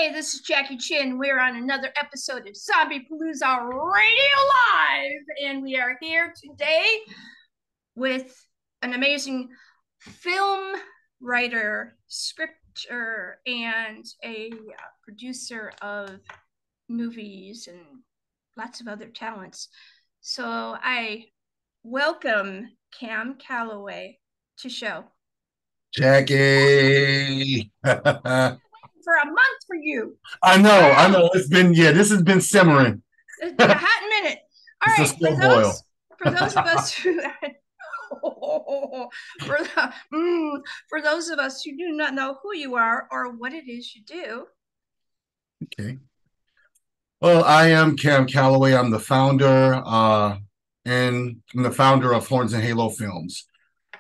Hey, this is Jackie Chin. We're on another episode of Zombie Palooza Radio Live, and we are here today with an amazing film writer, scripter, and a producer of movies and lots of other talents. So I welcome Cam Calloway to show. Jackie. For a month for you. I know. This has been simmering. It's been a hot minute. All It's a right, slow boil. for those of us who for, for those of us who do not know who you are or what it is you do. Okay. Well, I am Cam Calloway. I'm the founder, and I'm the founder of Hornz-N-Haloz Films.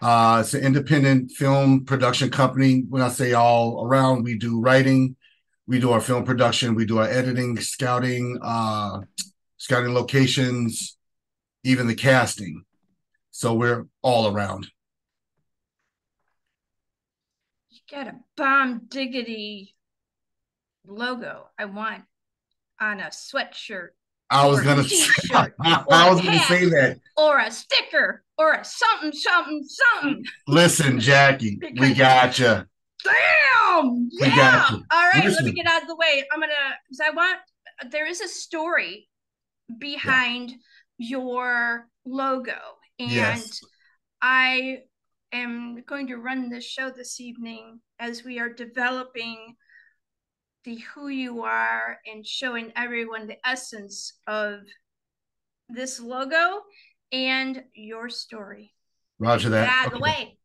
It's an independent film production company. When I say all around, we do writing, we do our film production, we do our editing, scouting locations, even the casting. So we're all around. You got a bomb diggity logo I want on a sweatshirt I was or a gonna t-shirt or I a was gonna hat say that. or a sticker or a something. Listen, Jackie, we Because got you. damn, We yeah. got you. All right, let me Listen, get out of the way. Because I want, there is a story yeah, behind your logo. And yes, I am going to run this show this evening as we are developing the who you are and showing everyone the essence of this logo and your story. Let me Roger get that. out of the Okay. way.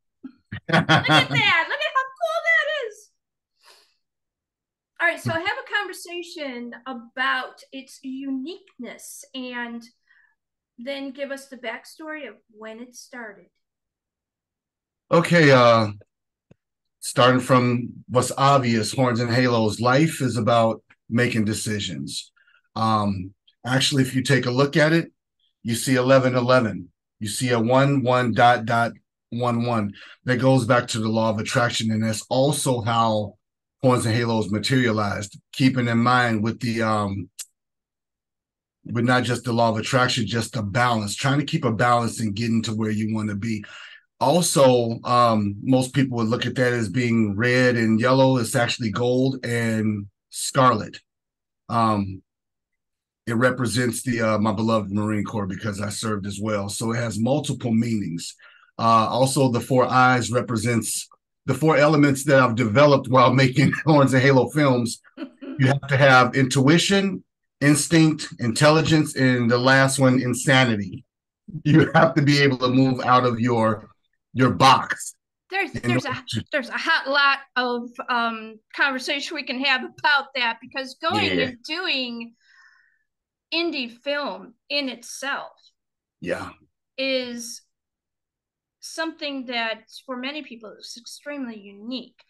Look at that. Look at how cool that is. All right, so I have a conversation about its uniqueness and then give us the backstory of when it started. Okay, starting from what's obvious, Hornz-N-Haloz life is about making decisions. Um, Actually, if you take a look at it, you see 1111. You see a 1 1 dot dot 1 1. That goes back to the law of attraction, and that's also how Hornz-N-Haloz materialized. Keeping in mind with not just the law of attraction, just a balance, trying to keep a balance and getting to where you want to be. Also, most people would look at that as being red and yellow. It's actually gold and scarlet. Um, it represents the my beloved Marine Corps because I served as well. So it has multiple meanings. Also, the four eyes represents the four elements that I've developed while making Hornz-N-Haloz films. You have to have intuition, instinct, intelligence, and the last one, insanity. You have to be able to move out of your box. there's In there's order a to, there's a hot lot of conversation we can have about that because going yeah, and doing indie film in itself yeah, is something that for many people is extremely unique.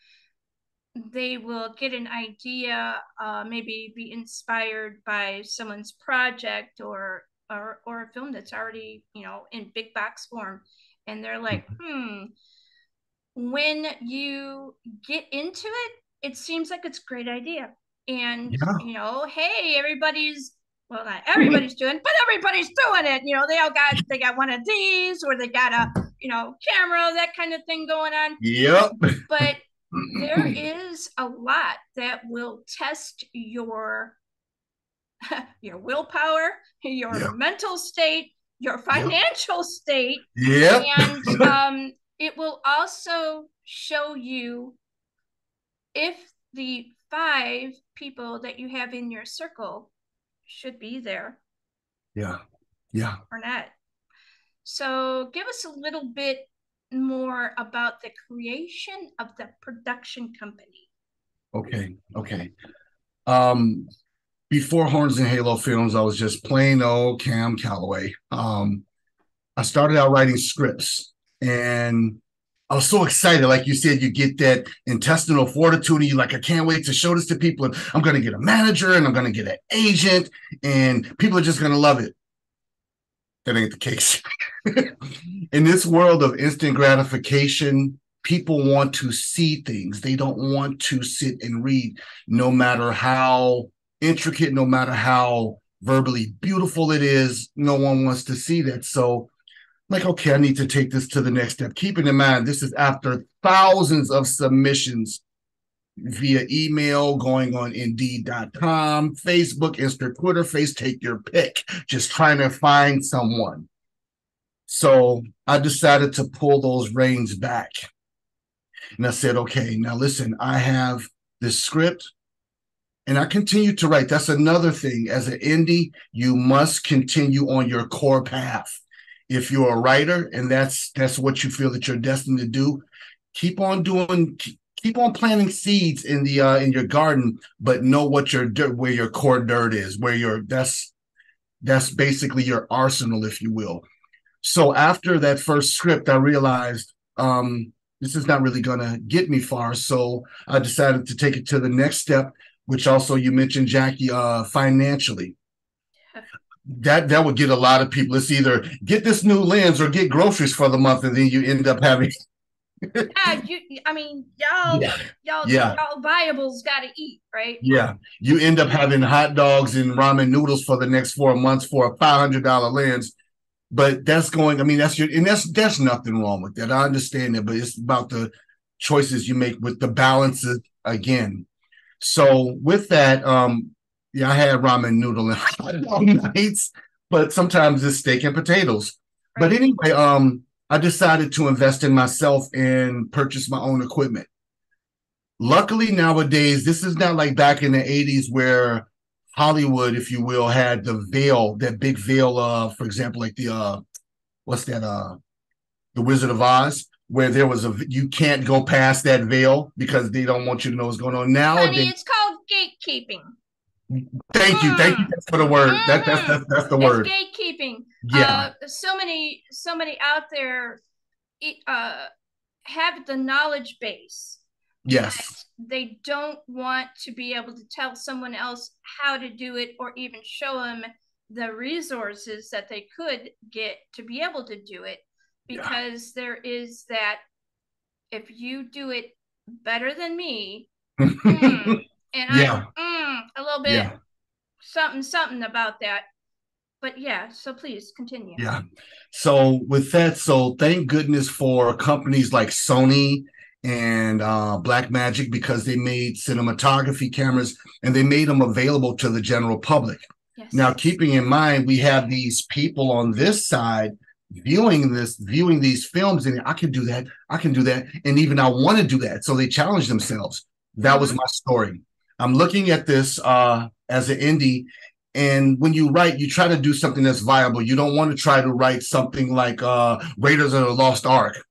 They will get an idea, maybe be inspired by someone's project or a film that's already in big box form, and they're like, When you get into it, it seems like it's a great idea, and yeah. hey, everybody's well, not everybody's doing, but everybody's doing it. They got one of these, or they got a camera, that kind of thing going on. Yep. But there is a lot that will test your willpower, your Yeah. mental state, your Yep. financial state, Yep. and it will also show you if the 5 people that you have in your circle should be there Yeah. Yeah. or not. So give us a little bit more about the creation of the production company. Okay. Okay. Um, Before Hornz-N-Haloz Films, I was just plain old Cam Calloway. I started out writing scripts, and I was so excited. Like you said, you get that intestinal fortitude, and you're like, I can't wait to show this to people. And I'm going to get a manager, and I'm going to get an agent, and people are just going to love it. That ain't the case. In this world of instant gratification, people want to see things. They don't want to sit and read, no matter how intricate, no matter how verbally beautiful it is. No one wants to see that. So, like, okay, I need to take this to the next step. Keeping in mind, this is after thousands of submissions via email, going on Indeed.com, Facebook, Insta, Twitter, take your pick, just trying to find someone. So I decided to pull those reins back. And I said, okay, now listen, I have this script and I continue to write. That's another thing. As an indie, you must continue on your core path. If you're a writer and that's what you feel that you're destined to do, keep on planting seeds in in your garden, but know what where your core dirt is, that's basically your arsenal, if you will. So after that first script, I realized this is not really going to get me far. So I decided to take it to the next step, which also you mentioned, Jackie, financially. That would get a lot of people. It's either get this new lens or get groceries for the month, and then you end up having. Y'all viables got to eat, right? Yeah, you end up having hot dogs and ramen noodles for the next 4 months for a $500 lens. But that's going. I mean, that's nothing wrong with that. I understand that, but it's about the choices you make with the balances again. So with that, I had ramen noodle and hot dog nights, but sometimes it's steak and potatoes. Right. But anyway, I decided to invest in myself and purchase my own equipment. Luckily nowadays, this is not like back in the 80s where Hollywood, if you will, had the veil, that big veil, for example, like the the Wizard of Oz, where there was you can't go past that veil because they don't want you to know what's going on. Nowadays, it's called gatekeeping. Thank you. That's for the word. That's the word. It's gatekeeping. Yeah. So many out there have the knowledge base. Yes. They don't want to be able to tell someone else how to do it or even show them the resources that they could get to be able to do it, because there is that if you do it better than me, and I'm a little bit something about that. But so please continue. Yeah. So with that, thank goodness for companies like Sony and Blackmagic, because they made cinematography cameras and they made them available to the general public. Yes. Now, keeping in mind, we have these people on this side viewing these films, and I can do that, and even I want to do that. So they challenge themselves. That was my story. I'm looking at this as an indie, and when you write, you try to do something that's viable. You don't want to try to write something like Raiders of the Lost Ark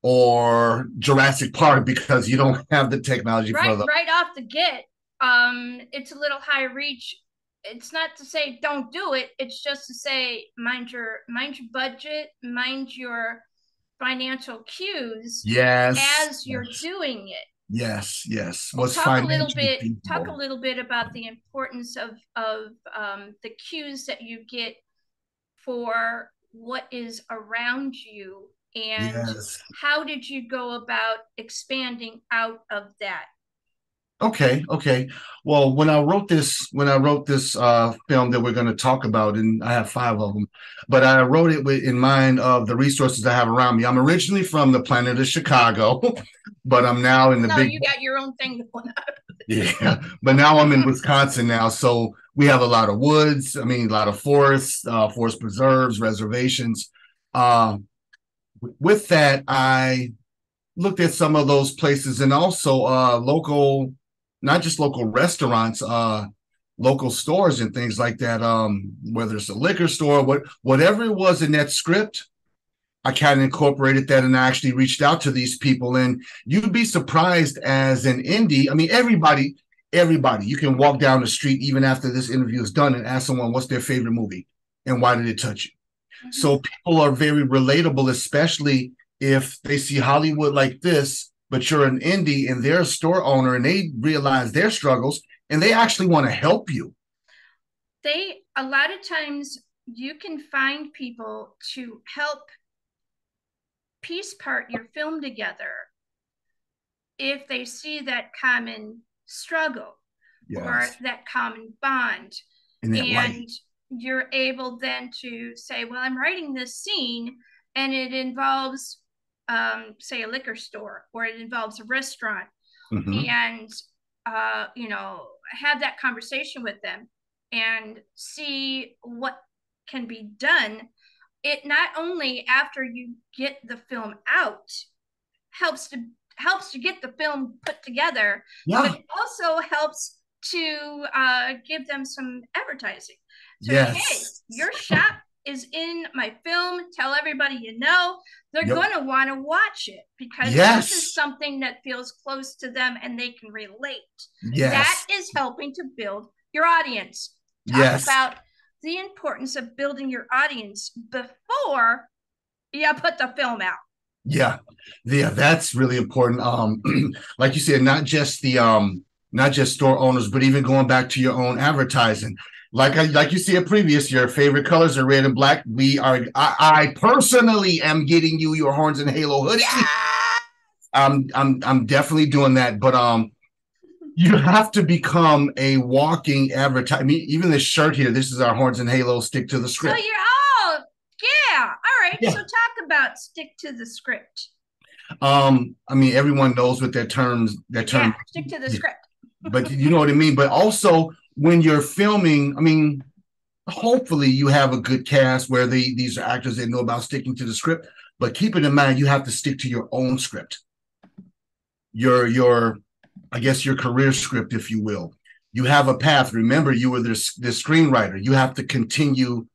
or Jurassic Park because you don't have the technology for them. Right off the get, it's a little high reach. It's not to say don't do it. It's just to say mind your budget, mind your financial cues. Yes. As you're doing it. Yes. Talk a little bit about the importance of the cues that you get for what is around you, and how did you go about expanding out of that? Okay. Well, when I wrote this film that we're going to talk about, and I have 5 of them, but I wrote it in mind of the resources I have around me. I'm originally from the planet of Chicago, but I'm now in the big. You got your own thing going on. Yeah, but now I'm in Wisconsin now, so we have a lot of woods. I mean, a lot of forests, forest preserves, reservations. With that, I looked at some of those places, and also local, not just local restaurants, local stores and things like that. Whether it's a liquor store, whatever it was in that script, I kind of incorporated that, and I actually reached out to these people. And you'd be surprised as an indie. I mean, everybody, you can walk down the street even after this interview is done and ask someone what's their favorite movie and why did it touch you. So people are very relatable, especially if they see Hollywood like this, but you're an indie and they're a store owner and they realize their struggles and they actually want to help you. A lot of times you can find people to help piece part your film together if they see that common struggle or Yes. that common bond, In that light. and you're able then to say, well, I'm writing this scene and it involves, say, a liquor store, or it involves a restaurant, Mm-hmm. and have that conversation with them and see what can be done. It not only, after you get the film out, helps to get the film put together, but Yeah. it also helps to give them some advertising. So, hey, Yes. your shop is in my film. Tell everybody you know. They're Yep. going to want to watch it because this is Yes. something that feels close to them and they can relate. That Yes. is helping to build your audience. Talk Yes. about the importance of building your audience before you put the film out. Yeah. Yeah, that's really important. Like you said, not just store owners, but even going back to your own advertising. Like you said previous, your favorite colors are red and black. I personally am getting you your Hornz-N-Haloz hoodie. Yeah! I'm definitely doing that. But you have to become a walking advertise. I mean, even this shirt here, this is our Hornz-N-Haloz stick to the So script. yeah. All right. Yeah. So talk about stick to the script. I mean, everyone knows what that term, Yeah, stick to the script. but you know what I mean? But also when you're filming, I mean, hopefully you have a good cast where these are actors that know about sticking to the script, but keep it in mind, you have to stick to your own script. Your I guess your career script, if you will. You have a path. Remember, you were the screenwriter. You have to continue.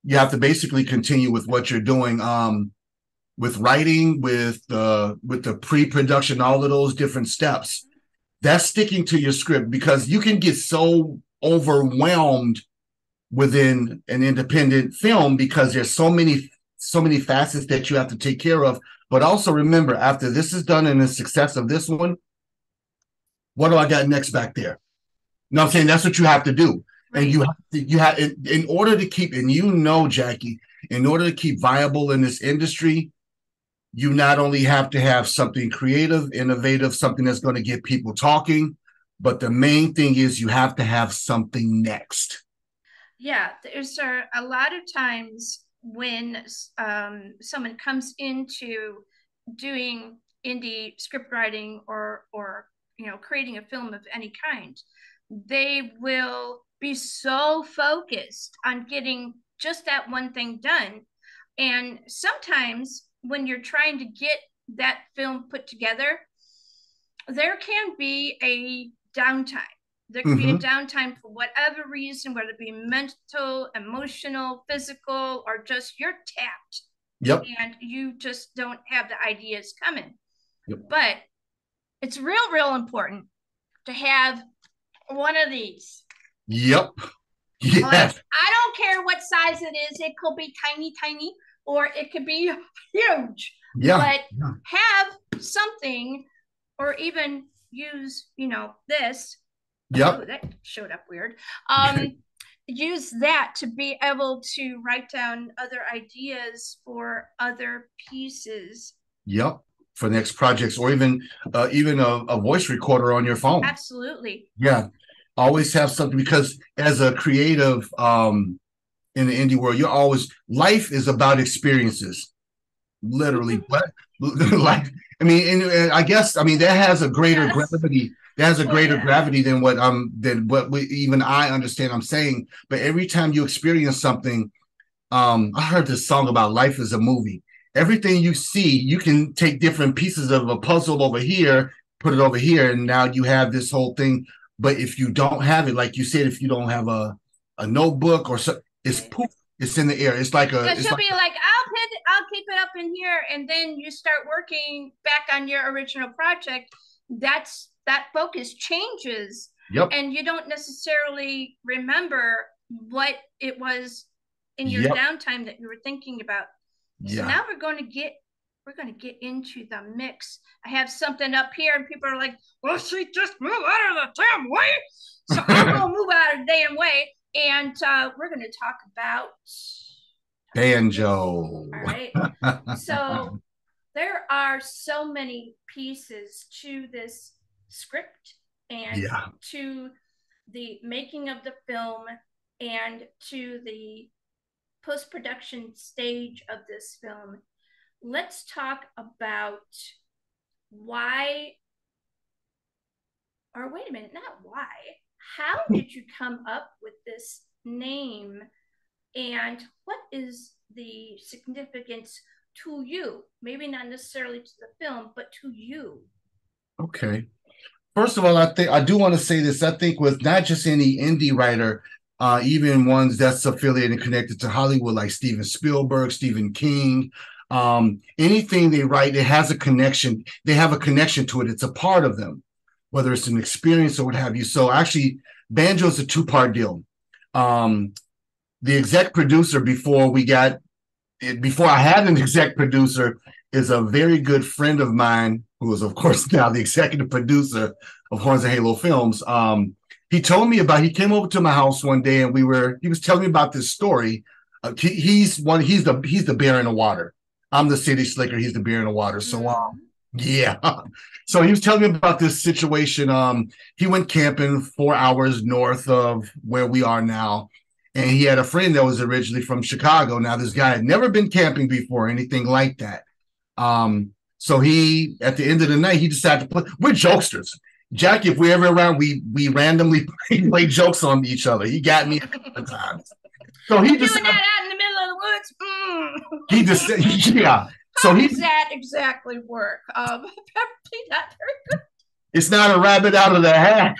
You have to basically continue with what you're doing. With writing, with the pre-production, all of those different steps. That's sticking to your script, because you can get so overwhelmed within an independent film because there's so many facets that you have to take care of. But also remember, after this is done and the success of this one, what do I got next back there? You know what I'm saying? That's what you have to do. Right. And you have in order to keep, and Jackie, in order to keep viable in this industry, you not only have to have something creative, innovative, something that's going to get people talking, but the main thing is you have to have something next. Yeah, there's a lot of times when someone comes into doing indie script writing or creating a film of any kind, they will be so focused on getting just that one thing done. And sometimes when you're trying to get that film put together, there can be a downtime. There can be a downtime for whatever reason, whether it be mental, emotional, physical, or just you're tapped. Yep. And you just don't have the ideas coming. Yep. But it's real important to have one of these. Yep. Yes. Like, I don't care what size it is. It could be tiny, or it could be huge. Yeah. But have something, or even use, this. Yep. Oh, that showed up weird. Use that to be able to write down other ideas for other pieces. Yep. For next projects, or even a voice recorder on your phone. Absolutely. Yeah. Always have something, because as a creative in the indie world, life is about experiences. Literally. Like, I mean, and I guess, I mean, that has a greater gravity. That has a greater gravity than what even I understand I'm saying. But every time you experience something, I heard this song about life is a movie. Everything you see, you can take different pieces of a puzzle over here, put it over here, and now you have this whole thing. But if you don't have it, like you said, if you don't have a notebook or so, it's poof, it's in the air. It's like a. She'll be like, I'll keep it up in here, and then you start working back on your original project. That focus changes. Yep. And you don't necessarily remember what it was in your downtime that you were thinking about. Yeah. So now we're going to get into the mix. I have something up here, and people are like, well, she just move out of the damn way. So I'm going to move out of the damn way. And we're going to talk about banjo. All right. So there are so many pieces to this script and to the making of the film and to the post-production stage of this film. Let's talk about why, or wait a minute, not why. How did you come up with this name, and what is the significance to you? Maybe not necessarily to the film, but to you. Okay. First of all, I do want to say this. I think with not just any indie writer, even ones that's affiliated and connected to Hollywood, like Steven Spielberg, Stephen King, anything they write, it has a connection. They have a connection to it. It's a part of them, whether it's an experience or what have you. So actually, Banjo is a two-part deal. The exec producer before I had an exec producer is a very good friend of mine, who is, of course, now the executive producer of Hornz-N-Haloz Films. He came over to my house one day and he was telling me about this story. He's the bear in the water. I'm the city slicker. He's the bear in the water. So, yeah. So he was telling me about this situation. He went camping 4 hours north of where we are now. And he had a friend that was originally from Chicago. Now, this guy had never been camping before, anything like that. So he, at the end of the night, he decided to play. We're jokesters. Jackie, if we're ever around, we randomly play jokes on each other. He got me a couple of times. So he just doing that out in the middle of the woods. He just, yeah. How does that exactly work? Probably not very good. It's not a rabbit out of the hat.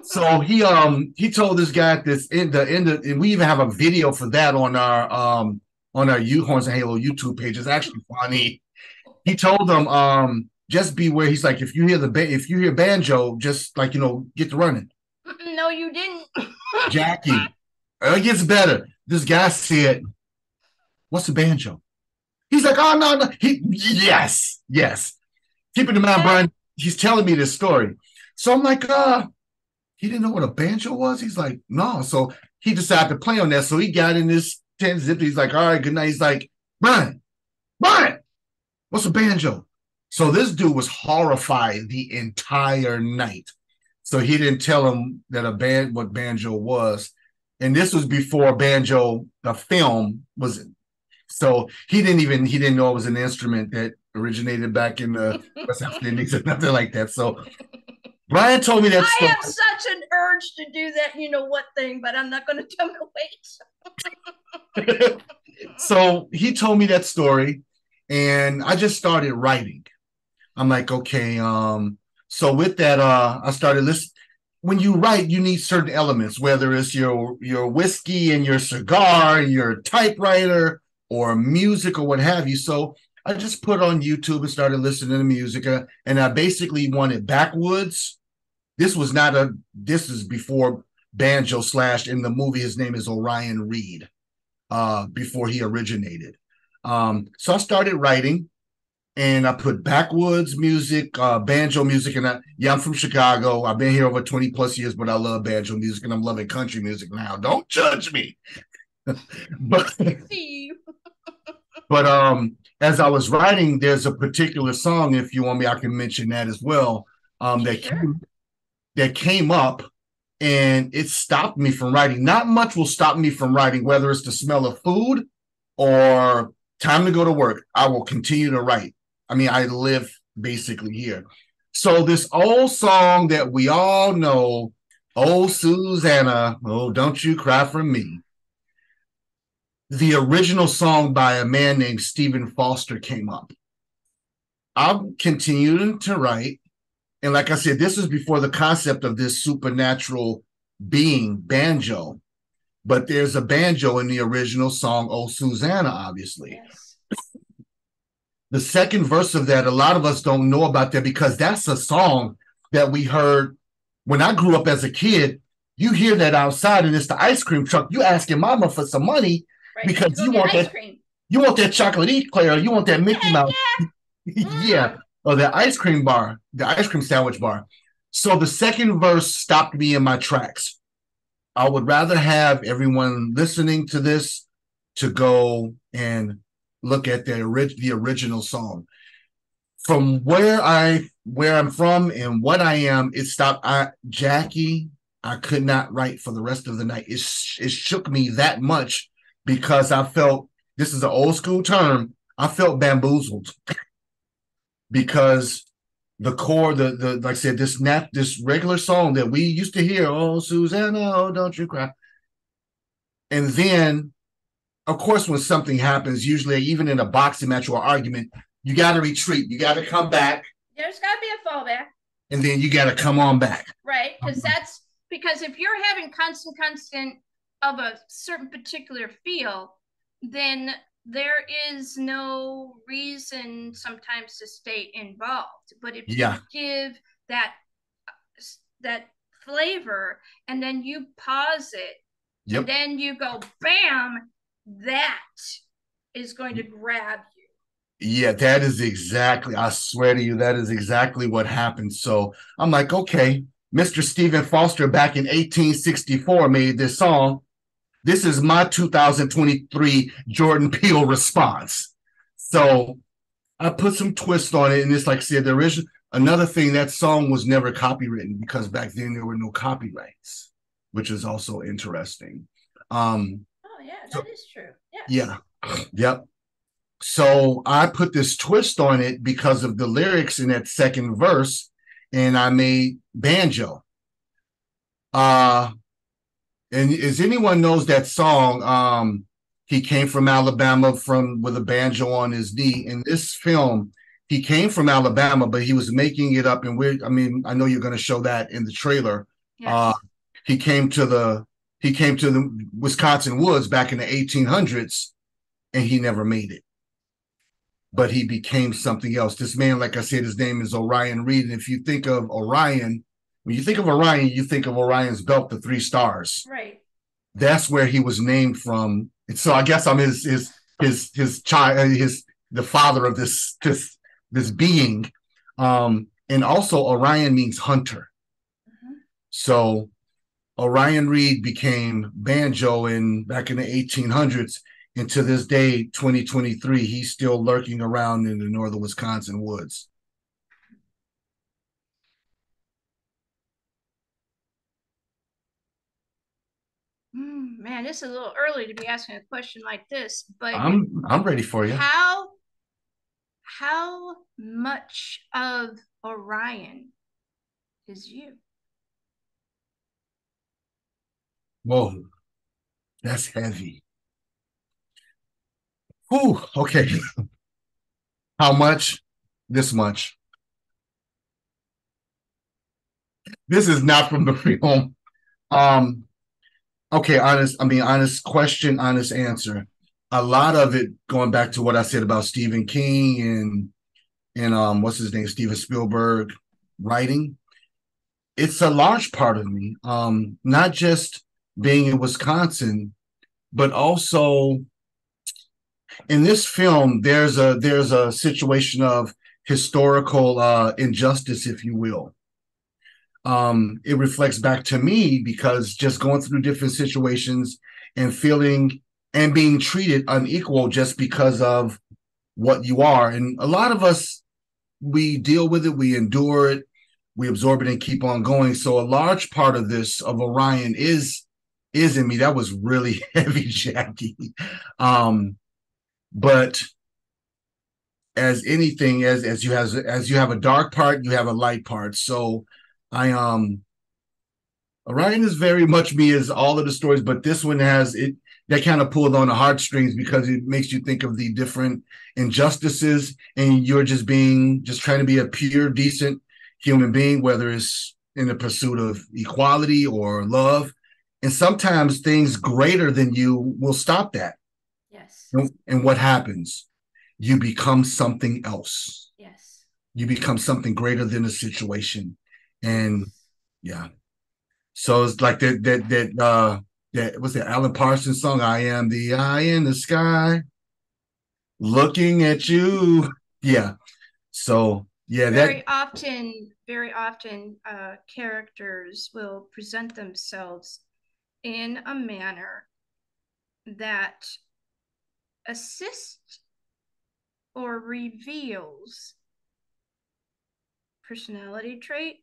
So he told this guy at this end, and we even have a video for that on our Hornz-N-Haloz YouTube page. It's actually funny. He told them, just beware. He's like, if you hear banjo, just like, get to running. No, you didn't. Jackie, it gets better. This guy said, "What's a banjo?" He's like, "Oh no." Yes. Keep in mind, Brian, he's telling me this story. So I'm like, he didn't know what a banjo was? He's like, no. So he decided to play on that. So he got in this 10 zip. He's like, all right, good night. He's like, Brian, what's a banjo? So this dude was horrified the entire night. So he didn't tell him that what banjo was. And this was before Banjo, the film, was. So he didn't know it was an instrument that originated back in the West African Indies or nothing like that. So Brian told me that story. I have such an urge to do that, thing, but I'm not going to tell him to wait. So he told me that story, and I just started writing. I'm like, okay. So with that, I started listening. When you write, you need certain elements, whether it's your whiskey and your cigar and your typewriter or music or what have you. So I just put on YouTube and started listening to music, and I basically wanted backwoods. This is before Banjo / in the movie, his name is Orion Reed, before he originated. So I started writing, and I put backwoods music, banjo music, and I'm from Chicago. I've been here over 20 plus years, but I love banjo music, and I'm loving country music now. Don't judge me. but as I was writing, there's a particular song, if you want me, I can mention that as well, that came up, and it stopped me from writing. Not much will stop me from writing, whether it's the smell of food or time to go to work. I will continue to write. I mean, I live basically here. So this old song that we all know, "Oh, Susanna, oh, don't you cry for me." The original song by a man named Stephen Foster came up. I'm continuing to write. And like I said, this is before the concept of this supernatural being, banjo. But there's a banjo in the original song, "Oh, Susanna," obviously. Yes. The second verse of that, a lot of us don't know about that, because that's a song that we heard when I grew up as a kid. You hear that outside, and it's the ice cream truck. You asking mama for some money, right, because you want that cream. You want that chocolate eclair, you want that Mickey Mouse. Yeah. Or the ice cream bar, the ice cream sandwich bar. So the second verse stopped me in my tracks. I would rather have everyone listening to this to go and look at the original song. From where I'm from and what I am, it stopped. Jackie, I could not write for the rest of the night. It shook me that much because I felt, this is an old school term, I felt bamboozled because the core, the like I said, this regular song that we used to hear, oh Susanna, oh don't you cry, and then of course when something happens, usually even in a boxing match or argument, you got to retreat, you got to come back. There's got to be a fallback, and then you got to come on back, right? Because if you're having constant of a certain particular feel, then there is no reason sometimes to stay involved. But if you give that flavor and then you pause it, and then you go bam, that is going to grab you. Yeah, that is exactly, I swear to you, that is exactly what happened. So I'm like, okay, Mr. Stephen Foster back in 1864 made this song. This is my 2023 Jordan Peele response. So I put some twist on it. And it's like I said, there is another thing, that song was never copywritten because back then there were no copyrights, which is also interesting. Oh, yeah, that is true. Yes. Yeah. Yep. So I put this twist on it because of the lyrics in that second verse, and I made banjo. And as anyone knows that song, he came from Alabama with a banjo on his knee. In this film, he came from Alabama, but he was making it up. And I know you're going to show that in the trailer. Yes. He came to the Wisconsin woods back in the 1800s, and he never made it. But he became something else. This man, like I said, his name is Orion Reed. And if you think of Orion, when you think of Orion, you think of Orion's belt, the 3 stars. Right. That's where he was named from. And so I guess I'm his child, the father of this being. And also Orion means hunter. Mm-hmm. So Orion Reed became banjo back in the 1800s. And to this day, 2023, he's still lurking around in the northern Wisconsin woods. Man, this is a little early to be asking a question like this, but I'm ready for you. How much of Orion is you? Whoa, that's heavy. Whew, okay. How much? This much. This is not from the film. Okay, honest question, honest answer. A lot of it going back to what I said about Stephen King and what's his name, Steven Spielberg writing. It's a large part of me. Not just being in Wisconsin, but also in this film, there's a situation of historical injustice, if you will. It reflects back to me because just going through different situations and feeling and being treated unequal just because of what you are. And a lot of us, we deal with it, we endure it, we absorb it and keep on going. So a large part of this, of Orion, is in me. That was really heavy, Jackie. But as anything, as you have a dark part, you have a light part. So Orion is very much me as all of the stories, but this one has it that kind of pulled on the heartstrings because it makes you think of the different injustices, and you're just trying to be a pure, decent human being, whether it's in the pursuit of equality or love. And sometimes things greater than you will stop that. Yes. And what happens? You become something else. Yes. You become something greater than a situation. And yeah. So it's like that was the Alan Parsons song, I am the eye in the sky looking at you. Yeah. So yeah, very often characters will present themselves in a manner that assists or reveals personality trait,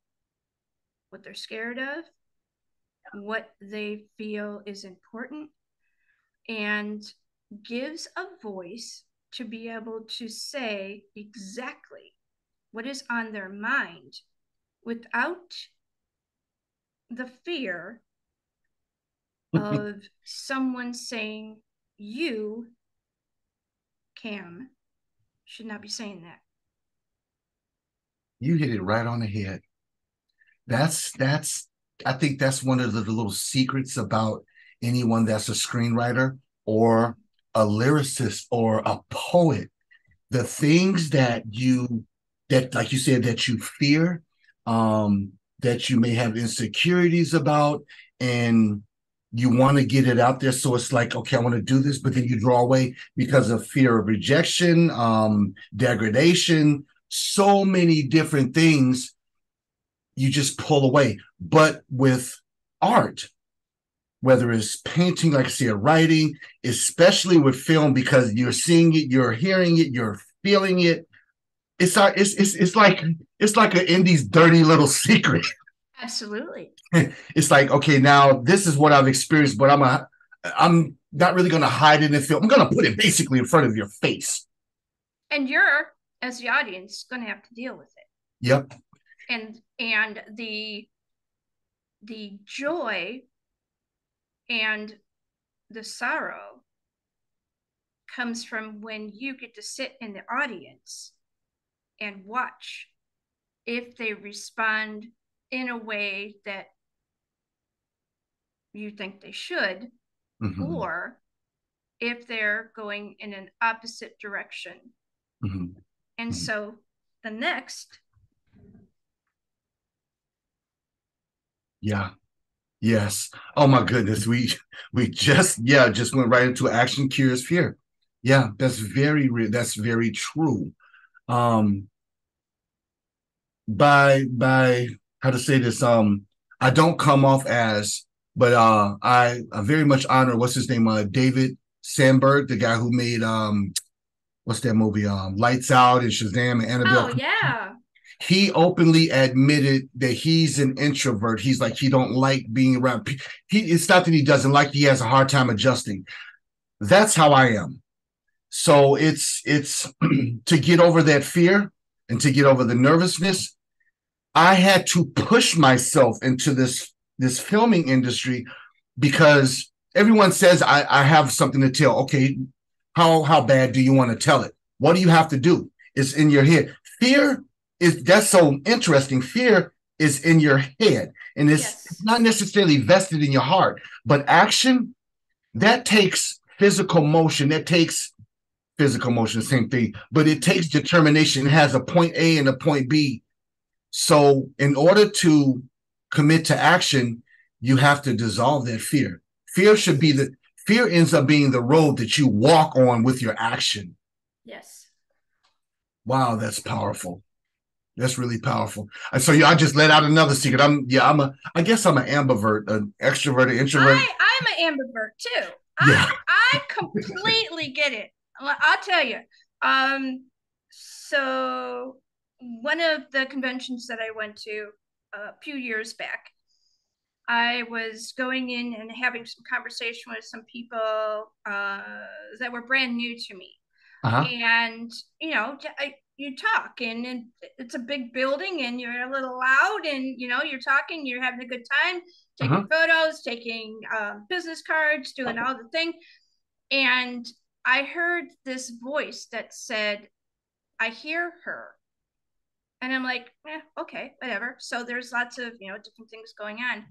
what they're scared of, what they feel is important, and gives a voice to be able to say exactly what is on their mind without the fear of someone saying, you, Cam, should not be saying that. You hit it right on the head. I think that's one of the little secrets about anyone that's a screenwriter or a lyricist or a poet. The things that like you said, that you fear, that you may have insecurities about, and you want to get it out there. So it's like, okay, I want to do this, but then you draw away because of fear of rejection, degradation, so many different things. You just pull away. But with art, whether it's painting, like I said, writing, especially with film, because you're seeing it, you're hearing it, you're feeling it. It's like an indie's dirty little secret. Absolutely. It's like, okay, now this is what I've experienced, but I'm not really going to hide it in film. I'm going to put it basically in front of your face. And you're, as the audience, going to have to deal with it. Yep. And the joy and the sorrow comes from when you get to sit in the audience and watch if they respond in a way that you think they should, mm-hmm. or if they're going in an opposite direction. Mm-hmm. And mm-hmm. so the next. Yeah. Yes. Oh my goodness. We just went right into action cures fear. Yeah, that's very real. That's very true. By how to say this, I don't come off as, but I very much honor, what's his name, David Sandberg, the guy who made what's that movie, Lights Out and Shazam and Annabelle. Oh yeah. He openly admitted that he's an introvert. He's like, he don't like being around. It's not that he doesn't like, he has a hard time adjusting. That's how I am. So it's to get over that fear and to get over the nervousness, I had to push myself into this filming industry, because everyone says I have something to tell. Okay, how bad do you want to tell it? What do you have to do? It's in your head. Fear that's so interesting. Fear is in your head, and it's not necessarily vested in your heart. But action, that takes physical motion. That takes physical motion, same thing. But it takes determination. It has a point A and a point B. So in order to commit to action, you have to dissolve that fear. Fear ends up being the road that you walk on with your action. Yes. Wow, that's powerful. That's really powerful. So I just let out another secret. I guess I'm an ambivert, an extrovert, an introvert. I'm an ambivert too. Yeah. I completely get it. I'll tell you. So one of the conventions that I went to a few years back, I was going in and having some conversation with some people that were brand new to me. Uh-huh. And, you talk, and it's a big building, and you're a little loud, and, you're talking, you're having a good time, taking photos, taking business cards, doing all the thing. And I heard this voice that said, I hear her. And I'm like, okay, whatever. So there's lots of, different things going on.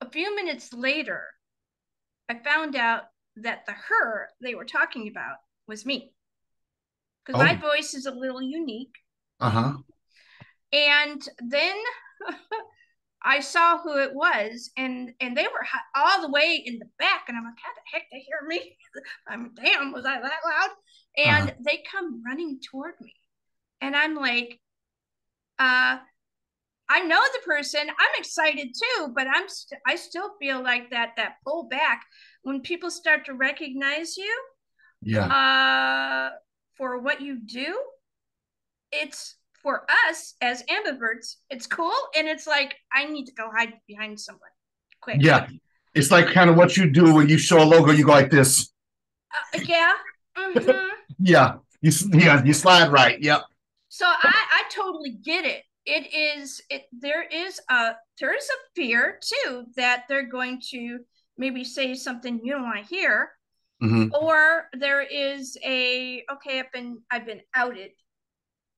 A few minutes later, I found out that the her they were talking about was me. Because my voice is a little unique. Uh-huh. And then I saw who it was, and they were all the way in the back. And I'm like, how the heck they hear me? Damn, was I that loud? And they come running toward me. And I'm like, I know the person. I'm excited too, but I still feel like that pull back when people start to recognize you. Yeah. for what you do, it's for us as ambiverts, it's cool. And it's like, I need to go hide behind someone quick. Yeah. It's like kind of what you do when you show a logo, you go like this. Yeah. Mm-hmm. Yeah. You slide right. Yep. So I totally get it. There is a fear too that they're going to maybe say something you don't want to hear. Mm-hmm. Or there is okay, I've been outed.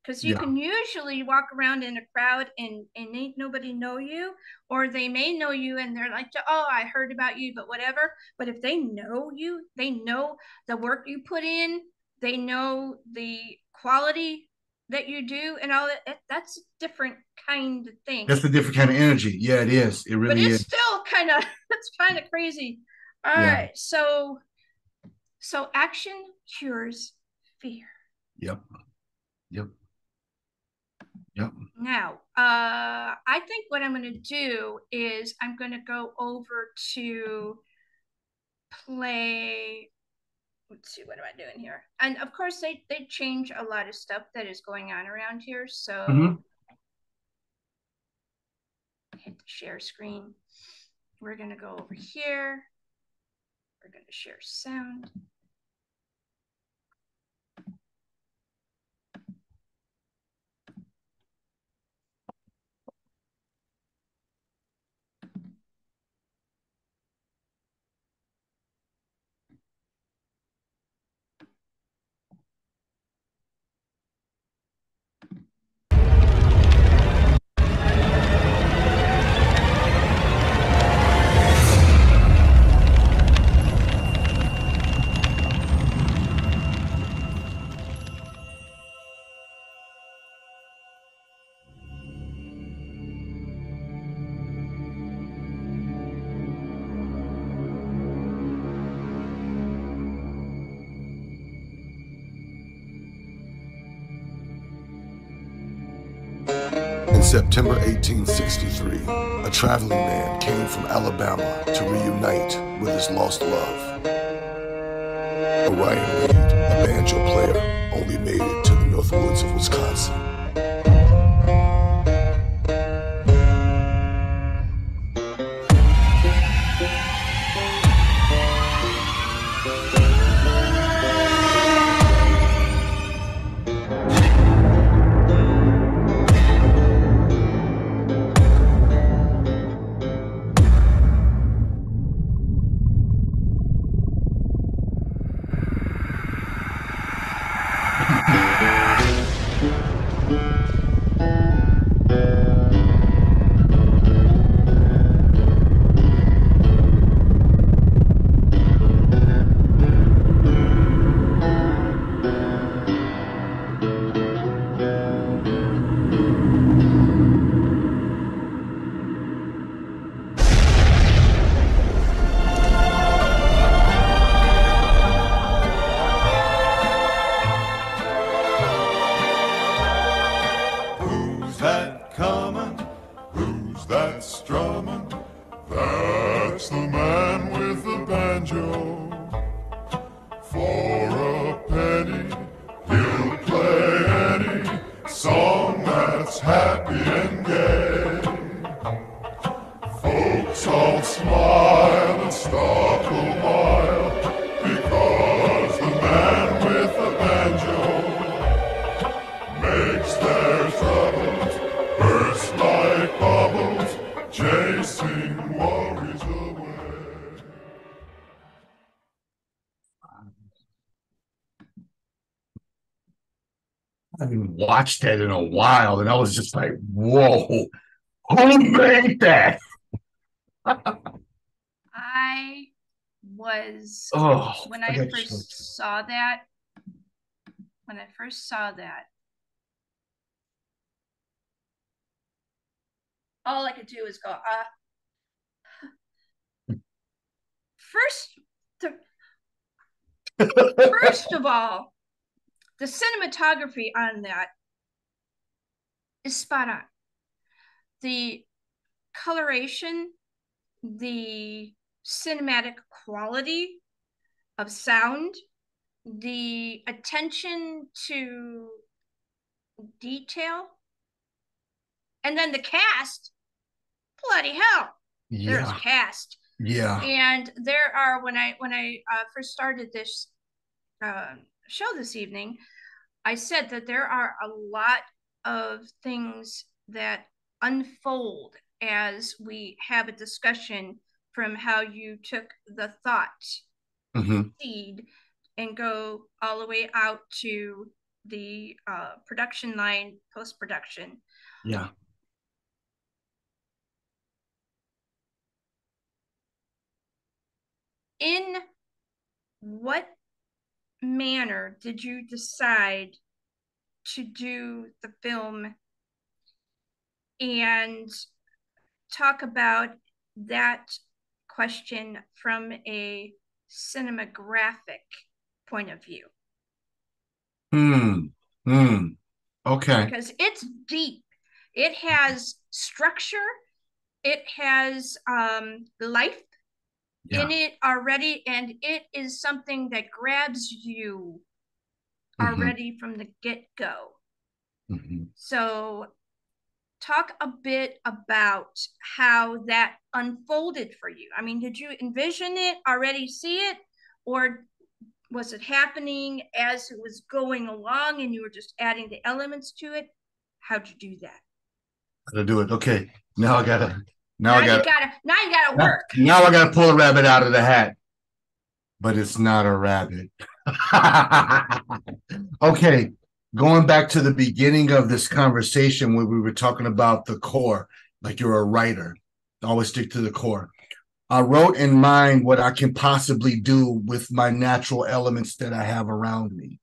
Because you can usually walk around in a crowd and ain't nobody know you, or they may know you and they're like, oh, I heard about you, but whatever. But if they know you, they know the work you put in, they know the quality that you do and all that. That's a different kind of thing. That's a different kind of energy. Yeah, it is. It really is. But it's still kind of, it's kind of crazy. All right. So action cures fear. Yep. Now, I think what I'm going to do is I'm going to go over to play. Let's see, what am I doing here? And of course, they change a lot of stuff that is going on around here. So hit the share screen. We're going to go over here. We're going to share sound. In September 1863, a traveling man came from Alabama to reunite with his lost love. Orion Reed, a banjo player, only made it to the North Woods of Wisconsin. I haven't watched that in a while, and I was just like, whoa, who made that? I was, when I first saw that, all I could do was go, first of all, the cinematography on that is spot on. The coloration, the cinematic quality of sound the attention to detail, and then the cast. Bloody hell, there's cast. Yeah. And there are, when I first started this show this evening, I said that there are a lot of things that unfold as we have a discussion, from how you took the thought seed and go all the way out to the production line, post-production. Yeah. In what manner did you decide to do the film, and talk about that question from a cinematographic point of view? Okay. Because it's deep. It has structure. It has life in it already, and it is something that grabs you already from the get-go. So talk a bit about how that unfolded for you. I mean, did you envision it, already see it, or was it happening as it was going along and you were just adding the elements to it? How'd you do that? How to do it? Okay, now you gotta work. Now I gotta pull a rabbit out of the hat, but it's not a rabbit. Okay, going back to the beginning of this conversation where we were talking about the core, like you're a writer, always stick to the core. I wrote in mind what I can possibly do with my natural elements that I have around me.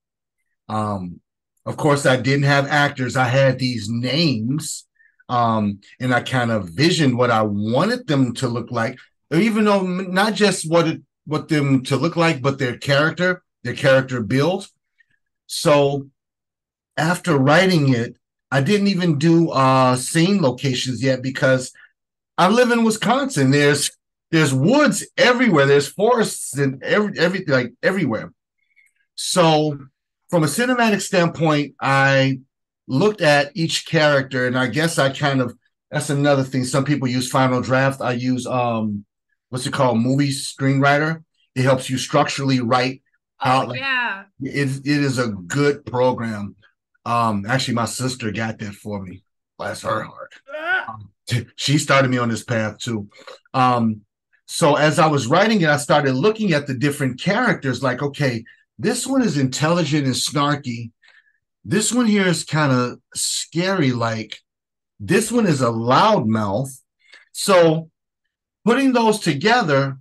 Of course, I didn't have actors. I had these names, and I kind of visioned what I wanted them to look like, even though not just what them to look like, but their character build. So after writing it, I didn't even do scene locations yet, because I live in Wisconsin. There's woods everywhere. There's forests and everything, like everywhere. So from a cinematic standpoint, I looked at each character, and I guess that's another thing. Some people use Final Draft. I use what's it called? Movie Screenwriter. It helps you structurally write out. Yeah. It is a good program. Actually, my sister got that for me. Bless her heart. She started me on this path too. So as I was writing it, I started looking at the different characters, like, okay, this one is intelligent and snarky. This one here is kind of scary. Like, this one is a loudmouth. So putting those together,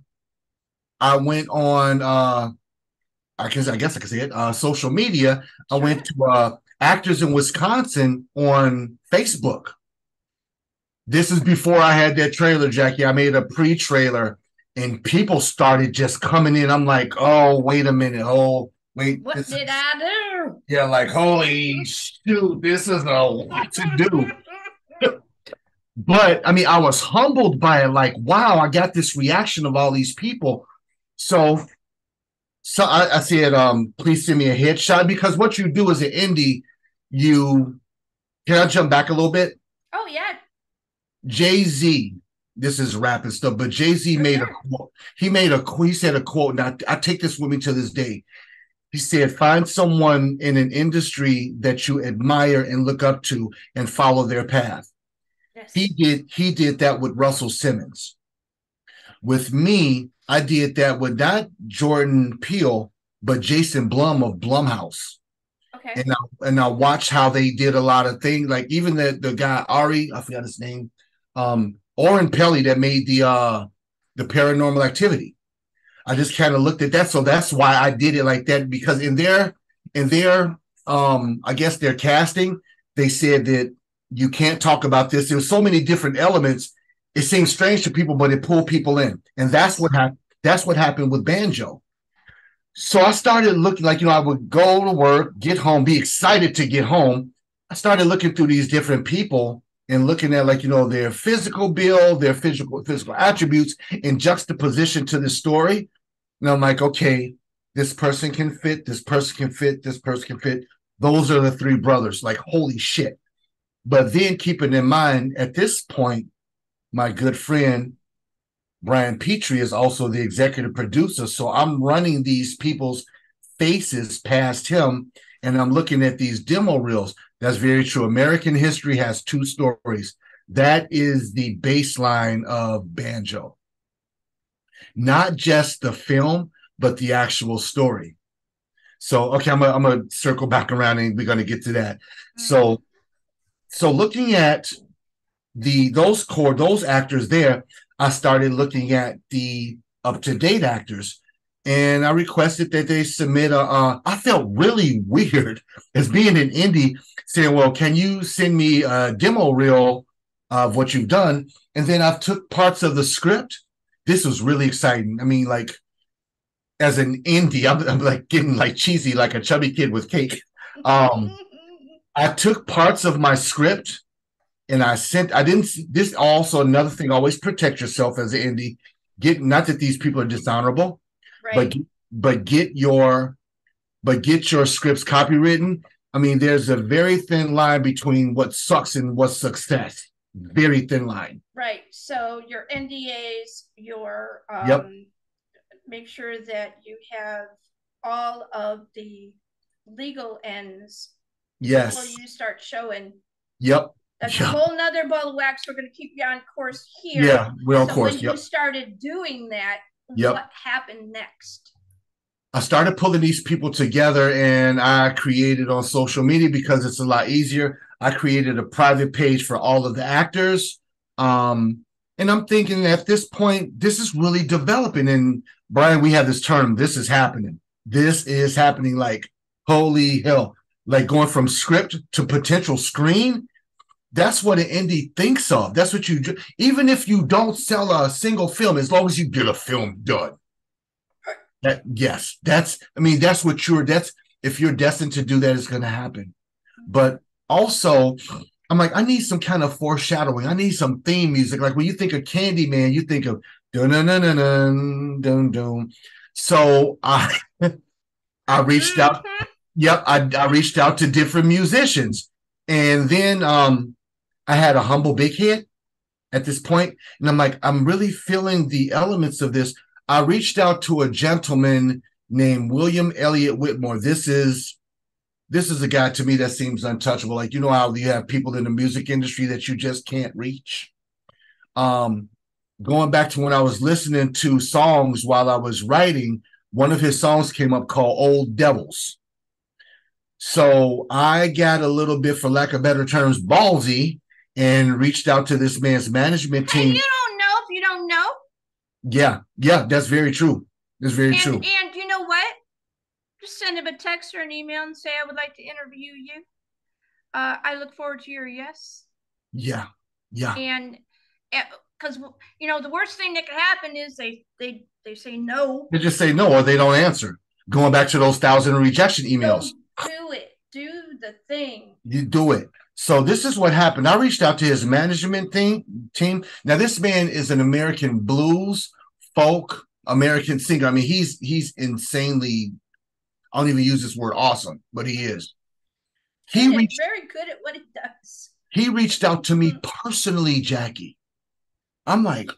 I went on, I guess I can say it, social media. I went to Actors in Wisconsin on Facebook. This is before I had that trailer, Jackie. I made a pre-trailer, and people started just coming in. I'm like, oh, wait a minute. Oh, wait. What did I do? Yeah, like, holy shoot, this is a lot to do. But, I mean, I was humbled by it. Like, wow, I got this reaction of all these people. So I said, please send me a headshot, because what you do as an indie, can I jump back a little bit? Oh, yeah. Jay-Z, this is rap and stuff, but Jay-Z made a quote. He said a quote, and I take this with me to this day. He said, find someone in an industry that you admire and look up to and follow their path. Yes. He did that with Russell Simmons. With me, I did that with not Jordan Peele, but Jason Blum of Blumhouse. Okay. And I watched how they did a lot of things, like even the guy Ari, I forgot his name, Oren Peli, that made the Paranormal Activity. I just kind of looked at that, so that's why I did it like that, because in their I guess their casting, they said that you can't talk about this. There's so many different elements. It seems strange to people, but it pulled people in, and that's what happened. That's what happened with Banjo. So I started looking, like, I would go to work, get home, be excited to get home. I started looking through these different people and looking at, like, their physical build, their physical attributes in juxtaposition to the story. And I'm like, okay, this person can fit, this person can fit, this person can fit. Those are the three brothers. Like, holy shit. But then keeping in mind, at this point, my good friend, Brian Petrie, is also the executive producer. So I'm running these people's faces past him, and I'm looking at these demo reels. That's very true. American history has two stories. That is the baseline of Banjo. Not just the film, but the actual story. So, okay, I'm gonna circle back around and we're gonna get to that. So looking at those actors there, I started looking at the up-to-date actors, and I requested that they submit I felt really weird as being an indie saying, well, can you send me a demo reel of what you've done? And then I took parts of the script. This was really exciting. I mean, like, as an indie, I'm like getting like cheesy, like a chubby kid with cake. I took parts of my script and this also another thing, always protect yourself as an indie. Not that these people are dishonorable, right, but get your scripts copywritten. I mean, there's a very thin line between what sucks and what's success. Very thin line. Right. So your NDAs, your make sure that you have all of the legal ends. Yes. Before you start showing. Yep. That's a whole nother ball of wax. We're going to keep you on course here. Yeah, we're on course. When you started doing that, what happened next? I started pulling these people together, and I created on social media because it's a lot easier. I created a private page for all of the actors. And I'm thinking at this point, this is really developing. And Brian, we have this term, this is happening. This is happening, like, holy hell. Like going from script to potential screen. That's what an indie thinks of. That's what you do. Even if you don't sell a single film, as long as you get a film done. That's if you're destined to do that, it's going to happen. But also, I'm like, I need some kind of foreshadowing. I need some theme music. Like when you think of Candyman, you think of dun dun dun dun dun dun dun. So I reached out. Yep, I reached out to different musicians, and then I had a humble big hit at this point, and I'm like, I'm really feeling the elements of this. I reached out to a gentleman named William Elliott Whitmore. This is a guy to me that seems untouchable. Like, you know how you have people in the music industry that you just can't reach. Going back to when I was listening to songs while I was writing, one of his songs came up called Old Devils. So I got a little bit, for lack of better terms, ballsy, and reached out to this man's management team. And you don't know if you don't know. Yeah, that's very true. That's very true. And you know what? Just send him a text or an email and say, I would like to interview you. I look forward to your yes. Yeah. And because, you know, the worst thing that could happen is they say no. They just say no, or they don't answer. Going back to those 1,000 rejection emails. Do it. Do the thing. You do it. So this is what happened. I reached out to his management team. Now, this man is an American blues, folk, American singer. I mean, he's insanely, I don't even use this word awesome, but he is. He's very good at what he does. He reached out to me personally, Jackie. I'm like,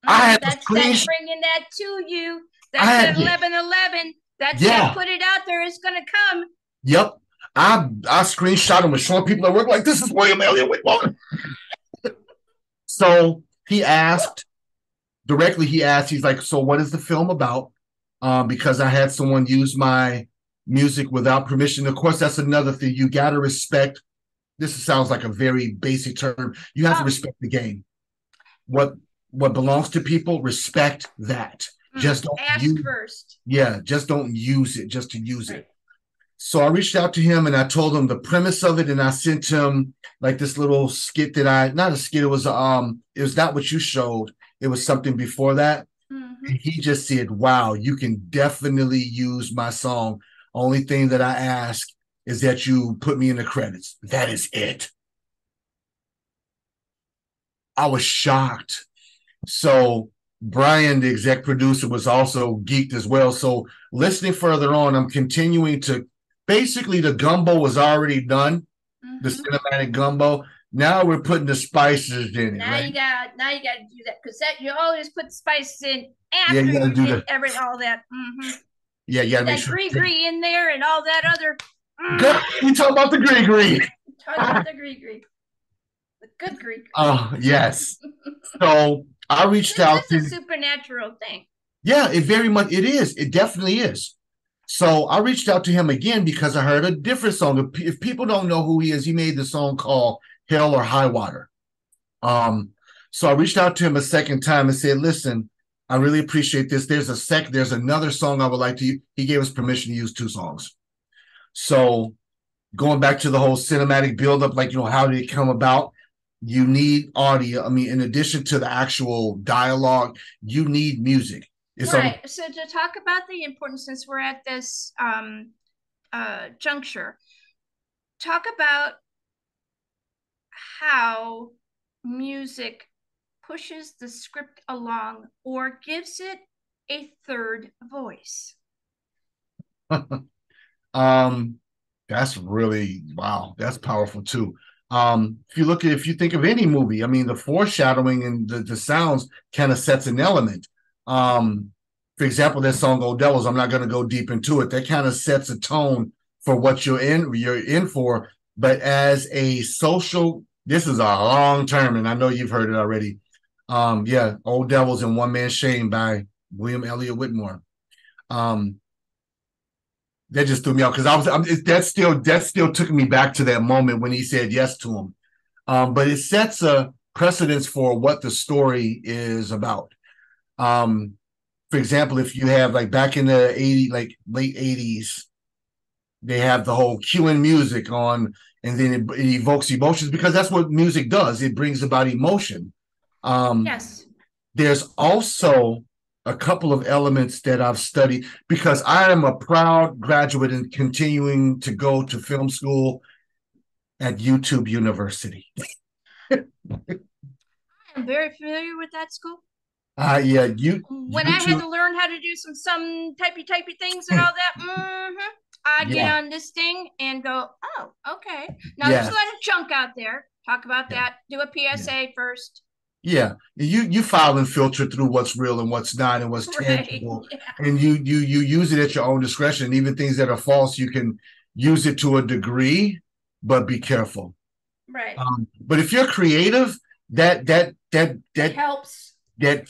I had that's bringing that to you. That's 11/11. That's put it out there. It's going to come. Yep. I screenshot him and showing people at work like, this is William Elliott Whitmore. So he asked, he's like, so what is the film about? Because I had someone use my music without permission. Of course, that's another thing. You got to respect. This sounds like a very basic term. You have to respect the game. What belongs to people, respect that. Just don't ask first. Yeah, just don't use it just to use it. So I reached out to him and I told him the premise of it, and I sent him like this little skit not a skit, it was not what you showed. It was something before that. Mm-hmm. And he just said, wow, you can definitely use my song. Only thing that I ask is that you put me in the credits. That is it. I was shocked. So Brian, the exec producer, was also geeked as well. So listening further on, I'm continuing to, basically the gumbo was already done, the cinematic gumbo. Now we're putting the spices in it. Now right? you got to do that, because that you always put the spices in Yeah, after you gotta do all that. Yeah, you gotta make that sure. gree in there and all that other. Good. We talk about the gree. Talk about the gree. The good gree. Oh, yes. So I reached out This to. is a supernatural thing. Yeah, it very much, it is. It definitely is. So I reached out to him again because I heard a different song. If people don't know who he is, he made the song called Hell or High Water. So I reached out to him a second time and said, listen, I really appreciate this. There's another song I would like to use. He gave us permission to use 2 songs. So going back to the whole cinematic buildup, like, how did it come about? You need audio. I mean, in addition to the actual dialogue, you need music. Right. So to talk about the importance, since we're at this juncture, talk about how music pushes the script along or gives it a third voice. That's really, wow, that's powerful too. If you think of any movie, I mean, the foreshadowing and the sounds kind of sets an element. For example, that song Old Devils, I'm not going to go deep into it. That kind of sets a tone for what you're in for. But as a social, this is a long term, and I know you've heard it already. Old Devils and One Man Shame by William Elliott Whitmore. That just threw me out because that still took me back to that moment when he said yes to him. But it sets a precedence for what the story is about. For example, if you have, like, back in the 80s, like late 80s, they have the whole cueing music on, and then it evokes emotions because that's what music does. It brings about emotion. Yes. There's also a couple of elements that I've studied because I am a proud graduate and continuing to go to film school at YouTube University. I'm very familiar with that school. When YouTube. I had to learn how to do some typey things and all that, I get on this thing and go, oh, okay. Now there's a lot of junk out there. Talk about that. Do a PSA first. Yeah, you file and filter through what's real and what's not and what's tangible, and you use it at your own discretion. Even things that are false, you can use it to a degree, but be careful. Right. But if you're creative, that helps. That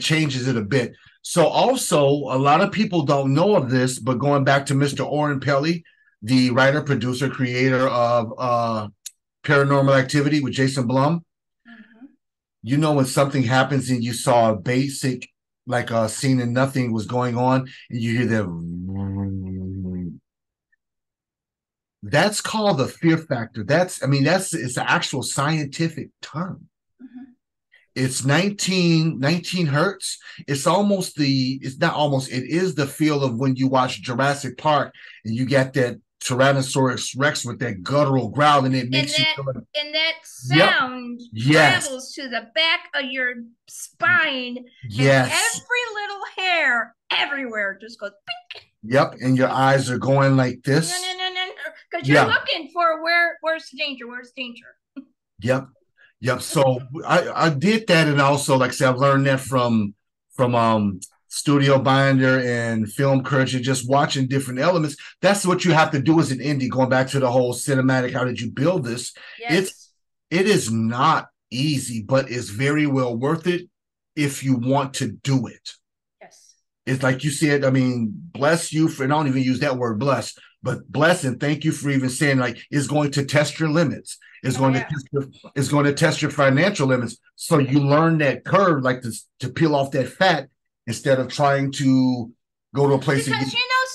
changes it a bit. So also, a lot of people don't know of this, but going back to Mr. Oren Peli, the writer, producer, creator of Paranormal Activity with Jason Blum. When something happens and you saw a basic, like a scene and nothing was going on, and you hear that, that's called the fear factor. It's an actual scientific term. It's 19 hertz. It is the feel of when you watch Jurassic Park and you get that Tyrannosaurus Rex with that guttural growl, and it makes you feel like, and that sound travels to the back of your spine. Yes. And every little hair everywhere just goes pink. Yep. And your eyes are going like this. No. Because you're looking for where's the danger? Where's the danger? Yep. So I did that, and also, like I said, I've learned that from Studio Binder and Film Courage, and just watching different elements. That's what you have to do as an indie. Going back to the whole cinematic, how did you build this? Yes. It is not easy, but it's very well worth it if you want to do it. Yes. It's like you said, I mean, bless you for, and I don't even use that word bless, but bless and thank you for even saying, like, it's going to test your limits. It's going to test your financial limits. So you learn that curve, like to peel off that fat, instead of trying to go to a place. Because you know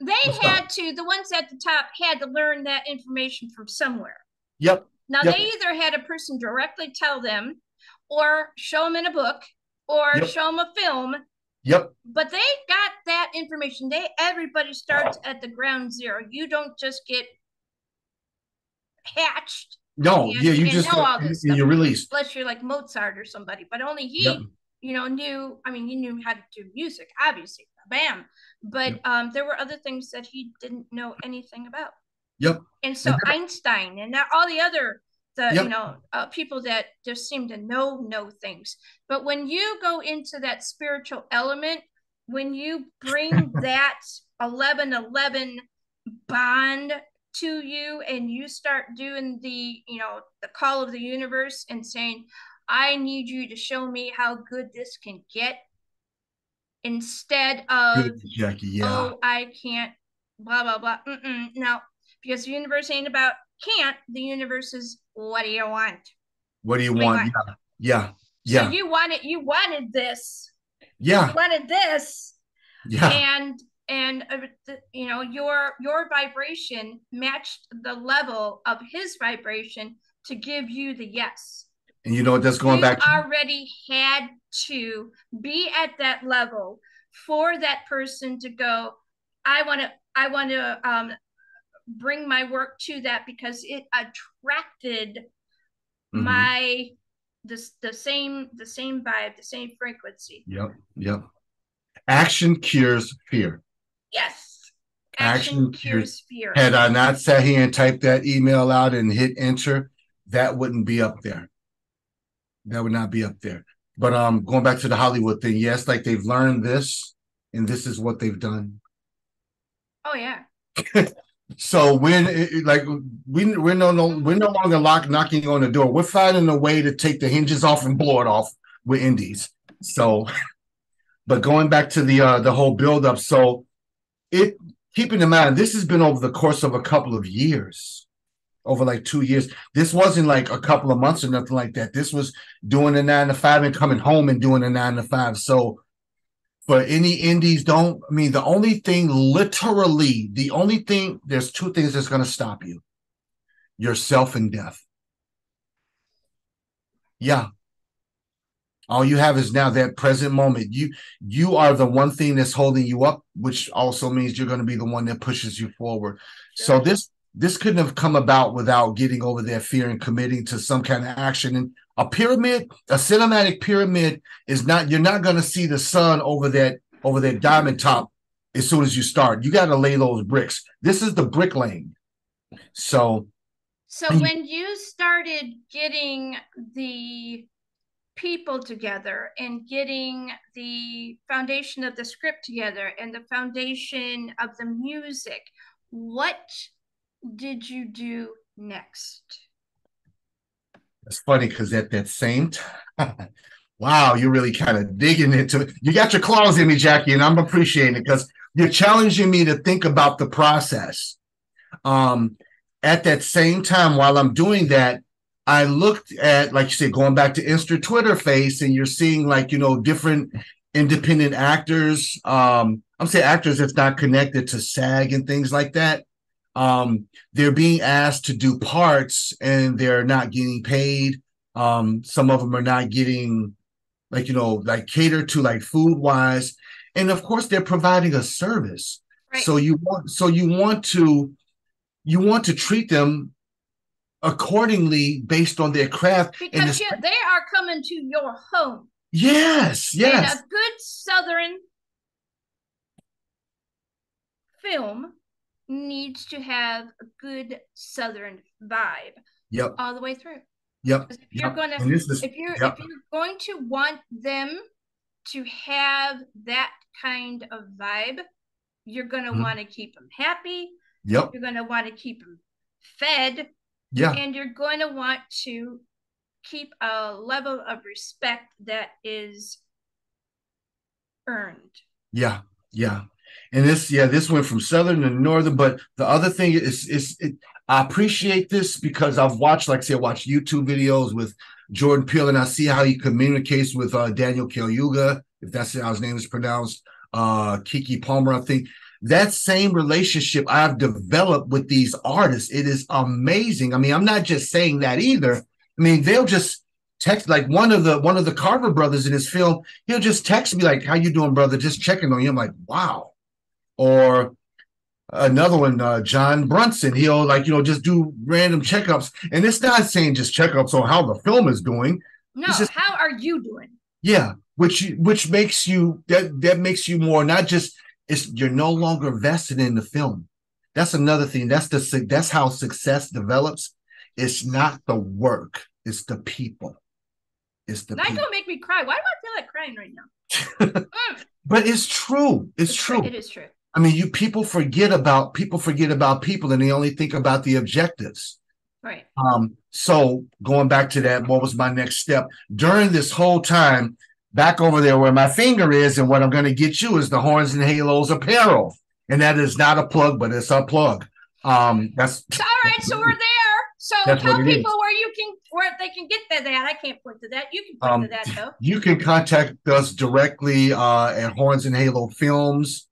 something? The ones at the top had to learn that information from somewhere. Yep. Now, they either had a person directly tell them, or show them in a book, or show them a film. Yep. But they got that information. Everybody starts at the ground zero. You don't just get hatched. No, you just know all this you stuff. release. Unless you're like Mozart or somebody, but only he knew, I mean, he knew how to do music, obviously, bam. But there were other things that he didn't know anything about. Yep. And so Einstein and all the other, Yep. people that just seem to know things. But when you go into that spiritual element, when you bring that 11-11 bond to you, and you start doing the call of the universe and saying, I need you to show me how good this can get, instead of, Good, Jackie. Yeah. oh, I can't, blah, blah, blah. No, because the universe ain't about can't. The universe is, what do you want? What do you want? Yeah. So you wanted this. Yeah. You wanted this. Yeah. And your vibration matched the level of his vibration to give you the yes. And you know what that's going back to? You already had to be at that level for that person to go, I want to bring my work to that, because it attracted the same vibe, the same frequency. Yep. Action cures fear. Yes. Action cures fear. Had I not sat here and typed that email out and hit enter, that wouldn't be up there. That would not be up there. But going back to the Hollywood thing, yes, like they've learned this, and this is what they've done. Oh yeah. So we're no longer knocking on the door. We're finding a way to take the hinges off and blow it off with indies. So, but going back to the whole buildup, so keeping in mind, this has been over the course of a couple of years, over like 2 years. This wasn't like a couple of months or nothing like that. This was doing a 9 to 5 and coming home and doing a 9 to 5. So for any indies, the only thing, there's two things that's going to stop you: yourself and death. Yeah. All you have is now that present moment. You are the one thing that's holding you up, which also means you're going to be the one that pushes you forward. Sure. So this couldn't have come about without getting over that fear and committing to some kind of action. And a cinematic pyramid is not, you're not going to see the sun over that diamond top as soon as you start. You got to lay those bricks. This is the bricklaying. So when you started getting the people together and getting the foundation of the script together and the foundation of the music, what did you do next? It's funny because at that same time, wow, you're really kind of digging into it. You got your claws in me, Jackie, and I'm appreciating it because you're challenging me to think about the process. At that same time, while I'm doing that, I looked at, like you said, going back to Insta Twitter face, and you're seeing different independent actors. I'm saying actors that's not connected to SAG and things like that. They're being asked to do parts and they're not getting paid. Some of them are not getting catered to like food wise. And of course they're providing a service. Right. So you want to treat them accordingly based on their craft. Because they are coming to your home. Yes. And a good Southern film needs to have a good Southern vibe. Yep. All the way through. Yep. If you're going to want them to have that kind of vibe, you're going to want to keep them happy. Yep. You're going to want to keep them fed. Yeah. And you're going to want to keep a level of respect that is earned. Yeah. And this went from Southern to Northern, but the other thing is I appreciate this because I've watched, I watch YouTube videos with Jordan Peele, and I see how he communicates with Daniel Kaluuya, if that's how his name is pronounced, Kiki Palmer, I think. That same relationship I've developed with these artists, it is amazing. I mean, I'm not just saying that either. I mean, they'll just text, like one of the Carver brothers in his film, he'll just text me like, how you doing, brother? Just checking on you. I'm like, wow. Or another one, John Brunson, he'll just do random checkups. And it's not saying just checkups on how the film is doing. No, how are you doing? Yeah. which makes you that makes you more not just you're no longer vested in the film. That's another thing. That's how success develops. It's not the work, it's the people. It's the That's people. gonna make me cry. Why do I feel like crying right now? But it's true. It's true. It is true. I mean, people forget about people, and they only think about the objectives. Right. So going back to that, what was my next step during this whole time? Back over there where my finger is, and what I'm going to get you is the Hornz-N-Haloz apparel, and that is not a plug, but it's a plug. That's all right. So we're there. So tell people where they can get that at. I can't point to that. You can point to that though. You can contact us directly at HornzNHalozFilms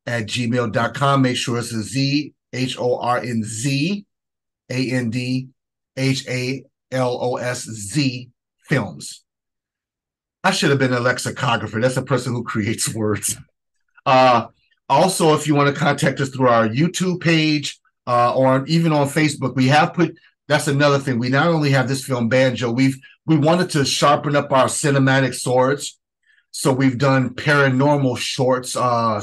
at gmail.com. Make sure it's a Z, HornzAndHalozZ Films. I should have been a lexicographer. That's a person who creates words. Also, if you want to contact us through our YouTube page or even on Facebook, we have put. That's another thing. We not only have this film Banjo. We wanted to sharpen up our cinematic swords, so we've done paranormal shorts,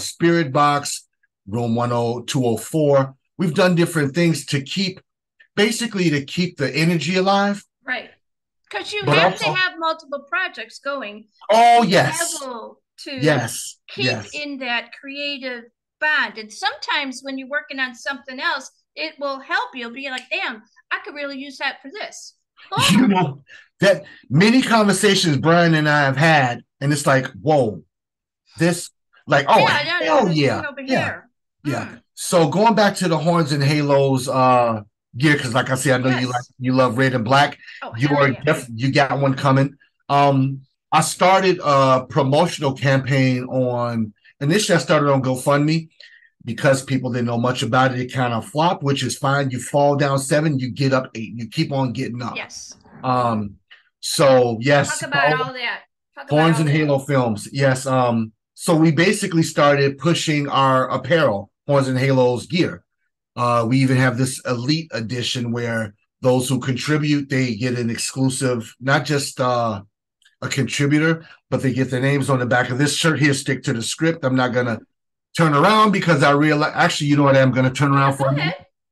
Spirit Box, Room 204. We've done different things to keep the energy alive. Right. Because you have to have multiple projects going. Oh, yes. To keep in that creative bond. And sometimes when you're working on something else, it will help you. Be like, damn, I could really use that for this. Oh. You know, that many conversations Brian and I have had, and it's like, whoa, this, like, oh, hell yeah. Yeah. So going back to the Hornz-N-Haloz gear, because like I said, I know you love red and black. Oh, you got one coming. I started a promotional campaign initially I started on GoFundMe because people didn't know much about it. It kind of flopped, which is fine. You fall down 7, you get up 8. You keep on getting up. Yes. So yes. Talk about all that. HornzNHalozFilms Films. Yes. So we basically started pushing our apparel, Hornz-N-Haloz gear. We even have this elite edition where those who contribute, they get an exclusive, not just a contributor, but they get their names on the back of this shirt here. Stick to the script. I'm not gonna turn around because I realize, actually, you know what? I'm gonna turn around for you.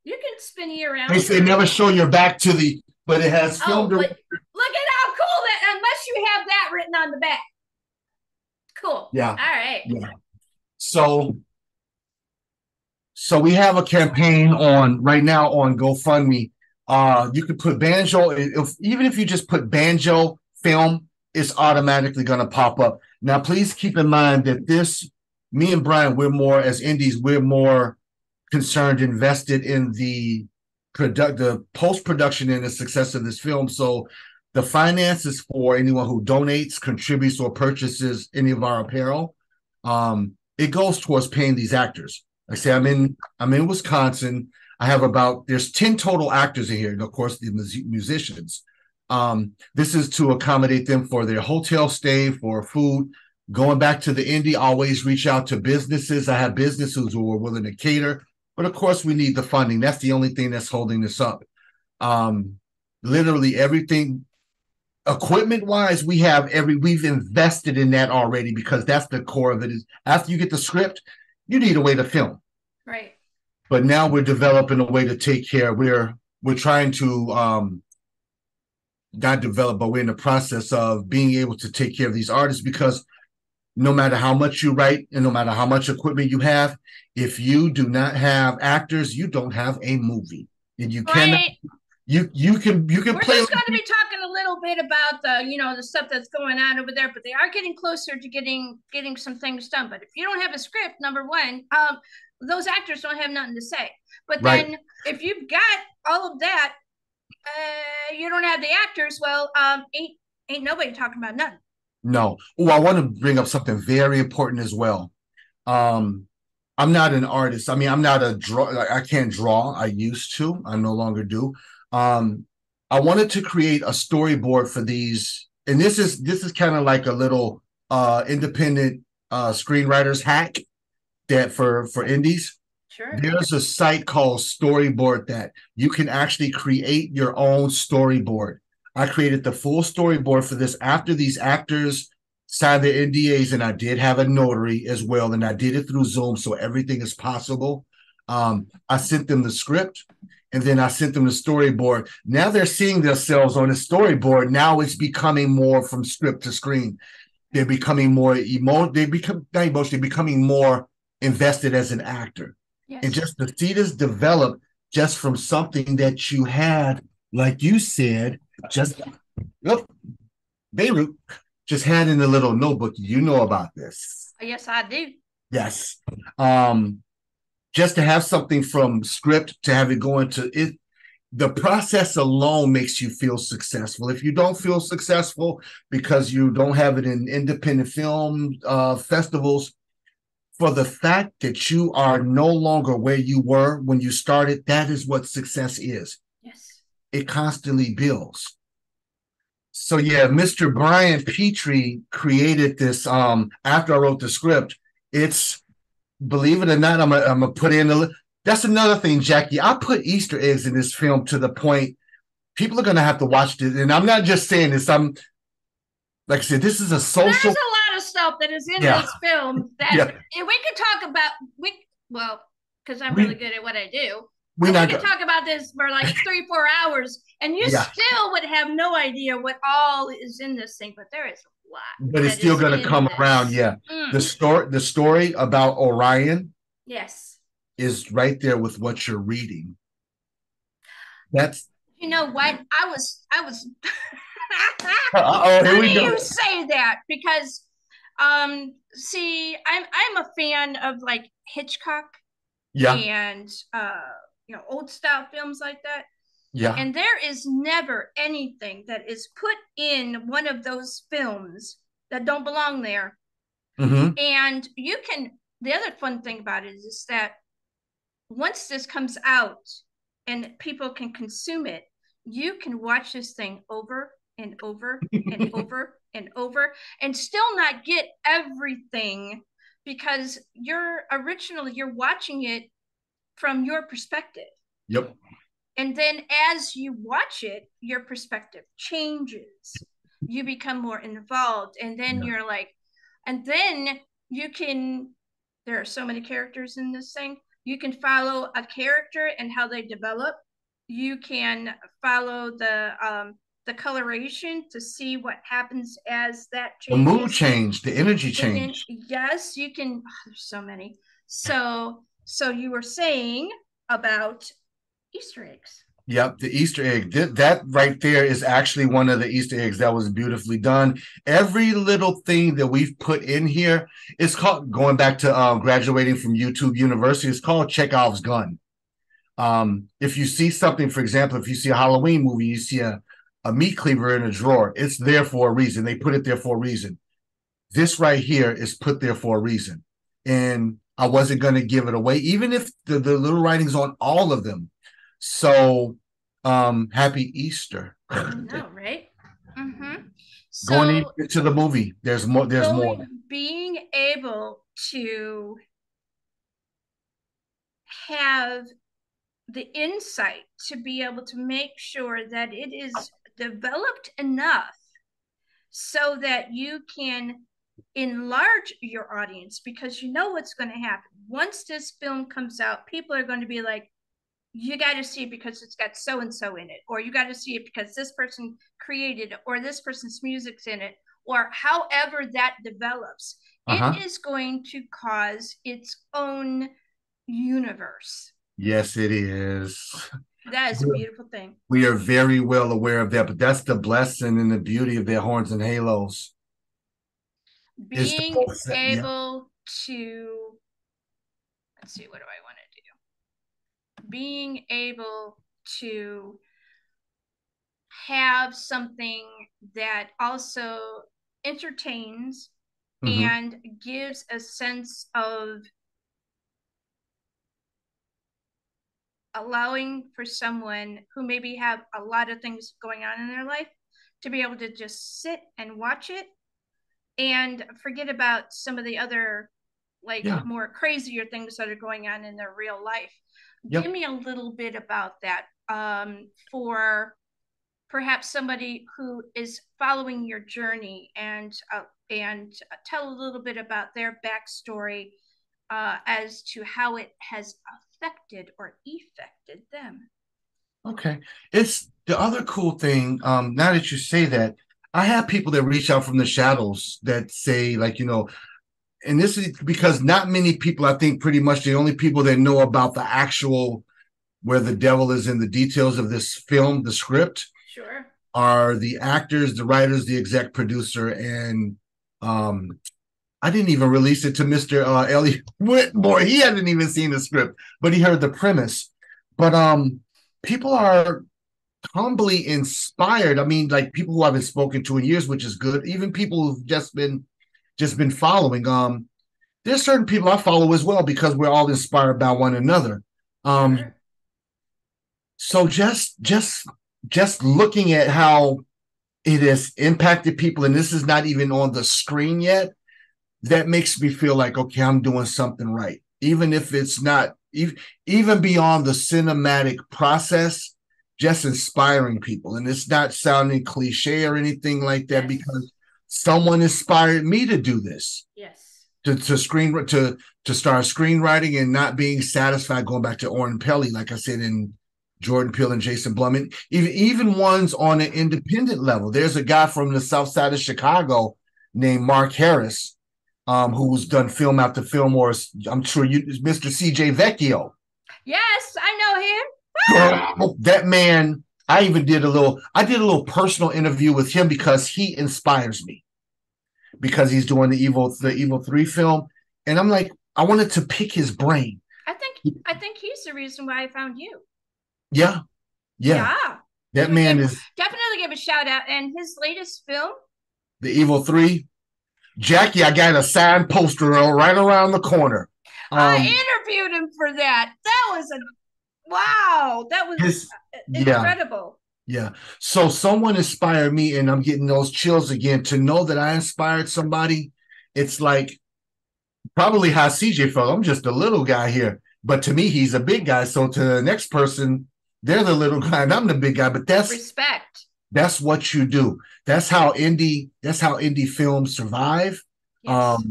You can spin you around. They say never show your back to the, but it has film director. Look at how cool that, unless you have that written on the back. Cool. Yeah. All right. Yeah. So we have a campaign right now on GoFundMe. You could put Banjo, even if you just put Banjo film, it's automatically going to pop up. Now, please keep in mind that me and Brian, we're more, as indies, we're more concerned, invested in the post-production and the success of this film. So the finances for anyone who donates, contributes, or purchases any of our apparel, it goes towards paying these actors. Like I say, I'm in Wisconsin. I have there's 10 total actors in here, and of course the musicians. This is to accommodate them for their hotel stay, for food. Going back to the indie, always reach out to businesses. I have businesses who are willing to cater, but of course we need the funding. That's the only thing that's holding this up. Literally everything, equipment-wise, we've invested in that already, because that's the core of it. Is after you get the script, you need a way to film. Right. But now we're developing a way to take care. We're trying to not develop, but we're in the process of being able to take care of these artists, because no matter how much you write and no matter how much equipment you have, if you do not have actors, you don't have a movie. And you cannot, you can We're play. Just going to be talking a little bit about the stuff that's going on over there, but they are getting closer to getting some things done. But if you don't have a script, number one, those actors don't have nothing to say. But then if you've got all of that, you don't have the actors. Well, ain't nobody talking about nothing. No. Oh, I want to bring up something very important as well. I'm not an artist. I mean, I'm not I can't draw. I used to. I no longer do. I wanted to create a storyboard for these, and this is kind of like a little independent screenwriter's hack that for indies. Sure. There's a site called Storyboard that you can actually create your own storyboard. I created the full storyboard for this after these actors signed the NDAs, and I did have a notary as well, and I did it through Zoom, so everything is possible. I sent them the script, and then I sent them the storyboard. Now they're seeing themselves on the storyboard. Now it's becoming more from script to screen. They're becoming more becoming more invested as an actor. Yes. And just to see this develop just from something that you had, like you said, just Beirut just had in a little notebook. You know about this. Yes, I do. Yes. Just to have something from script to have it go into it, the process alone makes you feel successful. If you don't feel successful because you don't have it in independent film festivals, for the fact that you are no longer where you were when you started, that is what success is. Yes. It constantly builds. So yeah, Mr. Brian Petrie created this after I wrote the script. It's, believe it or not, I'm gonna put in that's another thing, Jackie. I put Easter eggs in this film to the point people are gonna have to watch this. And I'm not just saying this, I'm like I said, this is a social. There's a lot of stuff that is in this film that and we could talk about because I'm really good at what I do. We could talk about this for like 3-4 hours, and you still would have no idea what all is in this thing, but there is a lot. But it's still going to come around, The story about Orion, is right there with what you're reading. That's, you know what, I was. Here we go. You say that because, see, I'm a fan of like Hitchcock, and old style films like that. Yeah. And there is never anything that is put in one of those films that don't belong there. Mm-hmm. And the other fun thing about it is that once this comes out and people can consume it, you can watch this thing over and over and over and over and still not get everything, because you're watching it from your perspective. Yep. And then as you watch it, your perspective changes. You become more involved. And then you're like, and then there are so many characters in this thing. You can follow a character and how they develop. You can follow the coloration to see what happens as that changes. The mood change, the energy change. Yes, you can. There's so many. So you were saying about Easter eggs. Yep, the Easter egg. That right there is actually one of the Easter eggs that was beautifully done. Every little thing that we've put in here is called, going back to graduating from YouTube University, it's called Chekhov's gun. If you see something, for example, if you see a Halloween movie, you see a meat cleaver in a drawer, it's there for a reason. They put it there for a reason. This right here is put there for a reason. And I wasn't going to give it away, even if the little writing's on all of them. So, happy Easter. I know, right? Mm-hmm. So, going into the movie, there's more. There's more. Being able to have the insight to be able to make sure that it is developed enough so that you can enlarge your audience, because you know what's going to happen. Once this film comes out, people are going to be like, you got to see it because it's got so-and-so in it, or you got to see it because this person created it, or this person's music's in it, or however that develops. It is going to cause its own universe. Yes, it is. That is a beautiful thing. We are very well aware of that, but that's the blessing and the beauty of their Hornz-N-Haloz. Being able to, let's see, what do I want to do? Being able to have something that also entertains and gives a sense of allowing for someone who maybe have a lot of things going on in their life to be able to just sit and watch it and forget about some of the other more crazier things that are going on in their real life. Give me a little bit about that for perhaps somebody who is following your journey and and tell a little bit about their backstory as to how it has affected or effected them. Okay. It's the other cool thing. Now that you say that, I have people that reach out from the shadows that say, like, and this is because not many people, I think pretty much the only people that know about the actual where the devil is in the details of this film, the script, sure, are the actors, the writers, the exec producer, and I didn't even release it to Mr. Elliot Whitmore. He hadn't even seen the script, but he heard the premise. But people are humbly inspired. I mean, like people who I haven't spoken to in years, which is good. Even people who've just been following. There's certain people I follow as well because we're all inspired by one another. sure. So just looking at how it has impacted people, and this is not even on the screen yet, that makes me feel like, okay, I'm doing something right. Even if it's not, even beyond the cinematic process, just inspiring people. And it's not sounding cliche or anything like that, Yes. because someone inspired me to do this. Yes. To start screenwriting and not being satisfied, going back to Oren Peli, like I said, in Jordan Peele and Jason Blum, and even ones on an independent level. There's a guy from the Southside of Chicago named Mark Harris, who's done film after film, or I'm sure Mr. CJ Vecchio. Yes, I know him. That man, I did a little personal interview with him because he inspires me. Because he's doing the Evil 3 film. And I'm like, I wanted to pick his brain. I think he's the reason why I found you. Yeah. That man is definitely give a shout out. And his latest film, The Evil 3. Jackie, I got a signed poster right around the corner. I interviewed him for that. That was incredible. Yeah. So someone inspired me, and I'm getting those chills again to know that I inspired somebody. It's like probably how CJ felt. I'm just a little guy here, but to me, he's a big guy. So to the next person, they're the little guy, and I'm the big guy. But that's respect. That's what you do. That's how indie films survive. Yes.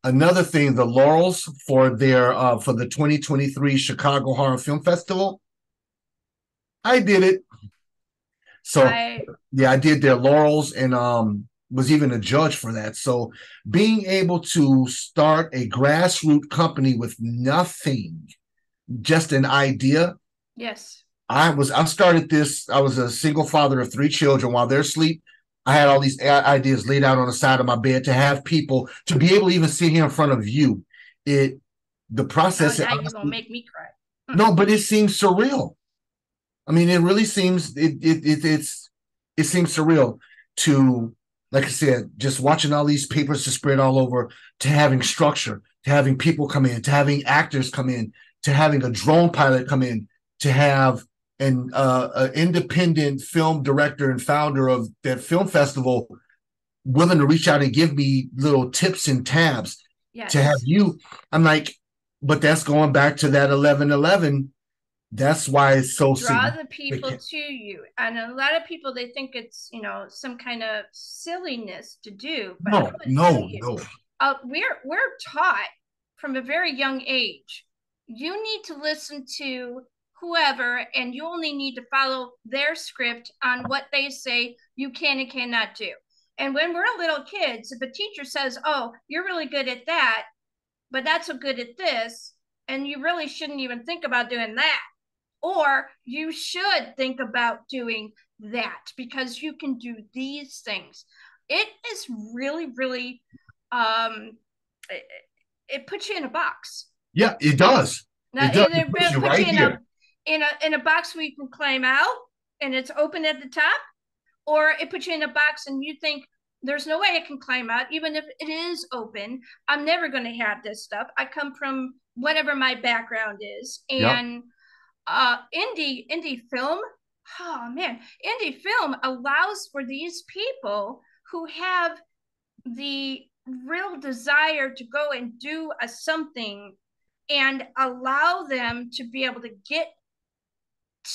Another thing, the laurels for the 2023 Chicago Horror Film Festival. I did it. So I did their laurels, and was even a judge for that. So being able to start a grassroots company with nothing, just an idea. Yes. I started this. I was a single father of 3 children. While they're asleep, I had all these ideas laid out on the side of my bed to have people to be able to even sit here in front of you. The process. Now you're gonna make me cry. No, but it seems surreal. I mean, it really seems it seems surreal to, like I said, just watching all these papers to spread all over, to having structure, to having people come in, to having actors come in, to having a drone pilot come in, to have an independent film director and founder of that film festival willing to reach out and give me little tips and tabs. Yes. To have you. I'm like, but that's going back to that 11/11. That's why it's so draw the people to you. And a lot of people, they think it's, some kind of silliness to do. But no. We're taught from a very young age, you need to listen to whoever, and you only need to follow their script on what they say you can and cannot do. And when we're little kids, if a teacher says, oh, you're really good at that, but not so good at this, and you really shouldn't even think about doing that, or you should think about doing that because you can do these things. It is really, really, it puts you in a box. Yeah, it does. Now, it puts you right here. In a box where you can climb out and it's open at the top, or it puts you in a box and you think, there's no way I can climb out, even if it is open. I'm never going to have this stuff. I come from whatever my background is. And indie film, indie film allows for these people who have the real desire to go and do something, and allow them to be able to get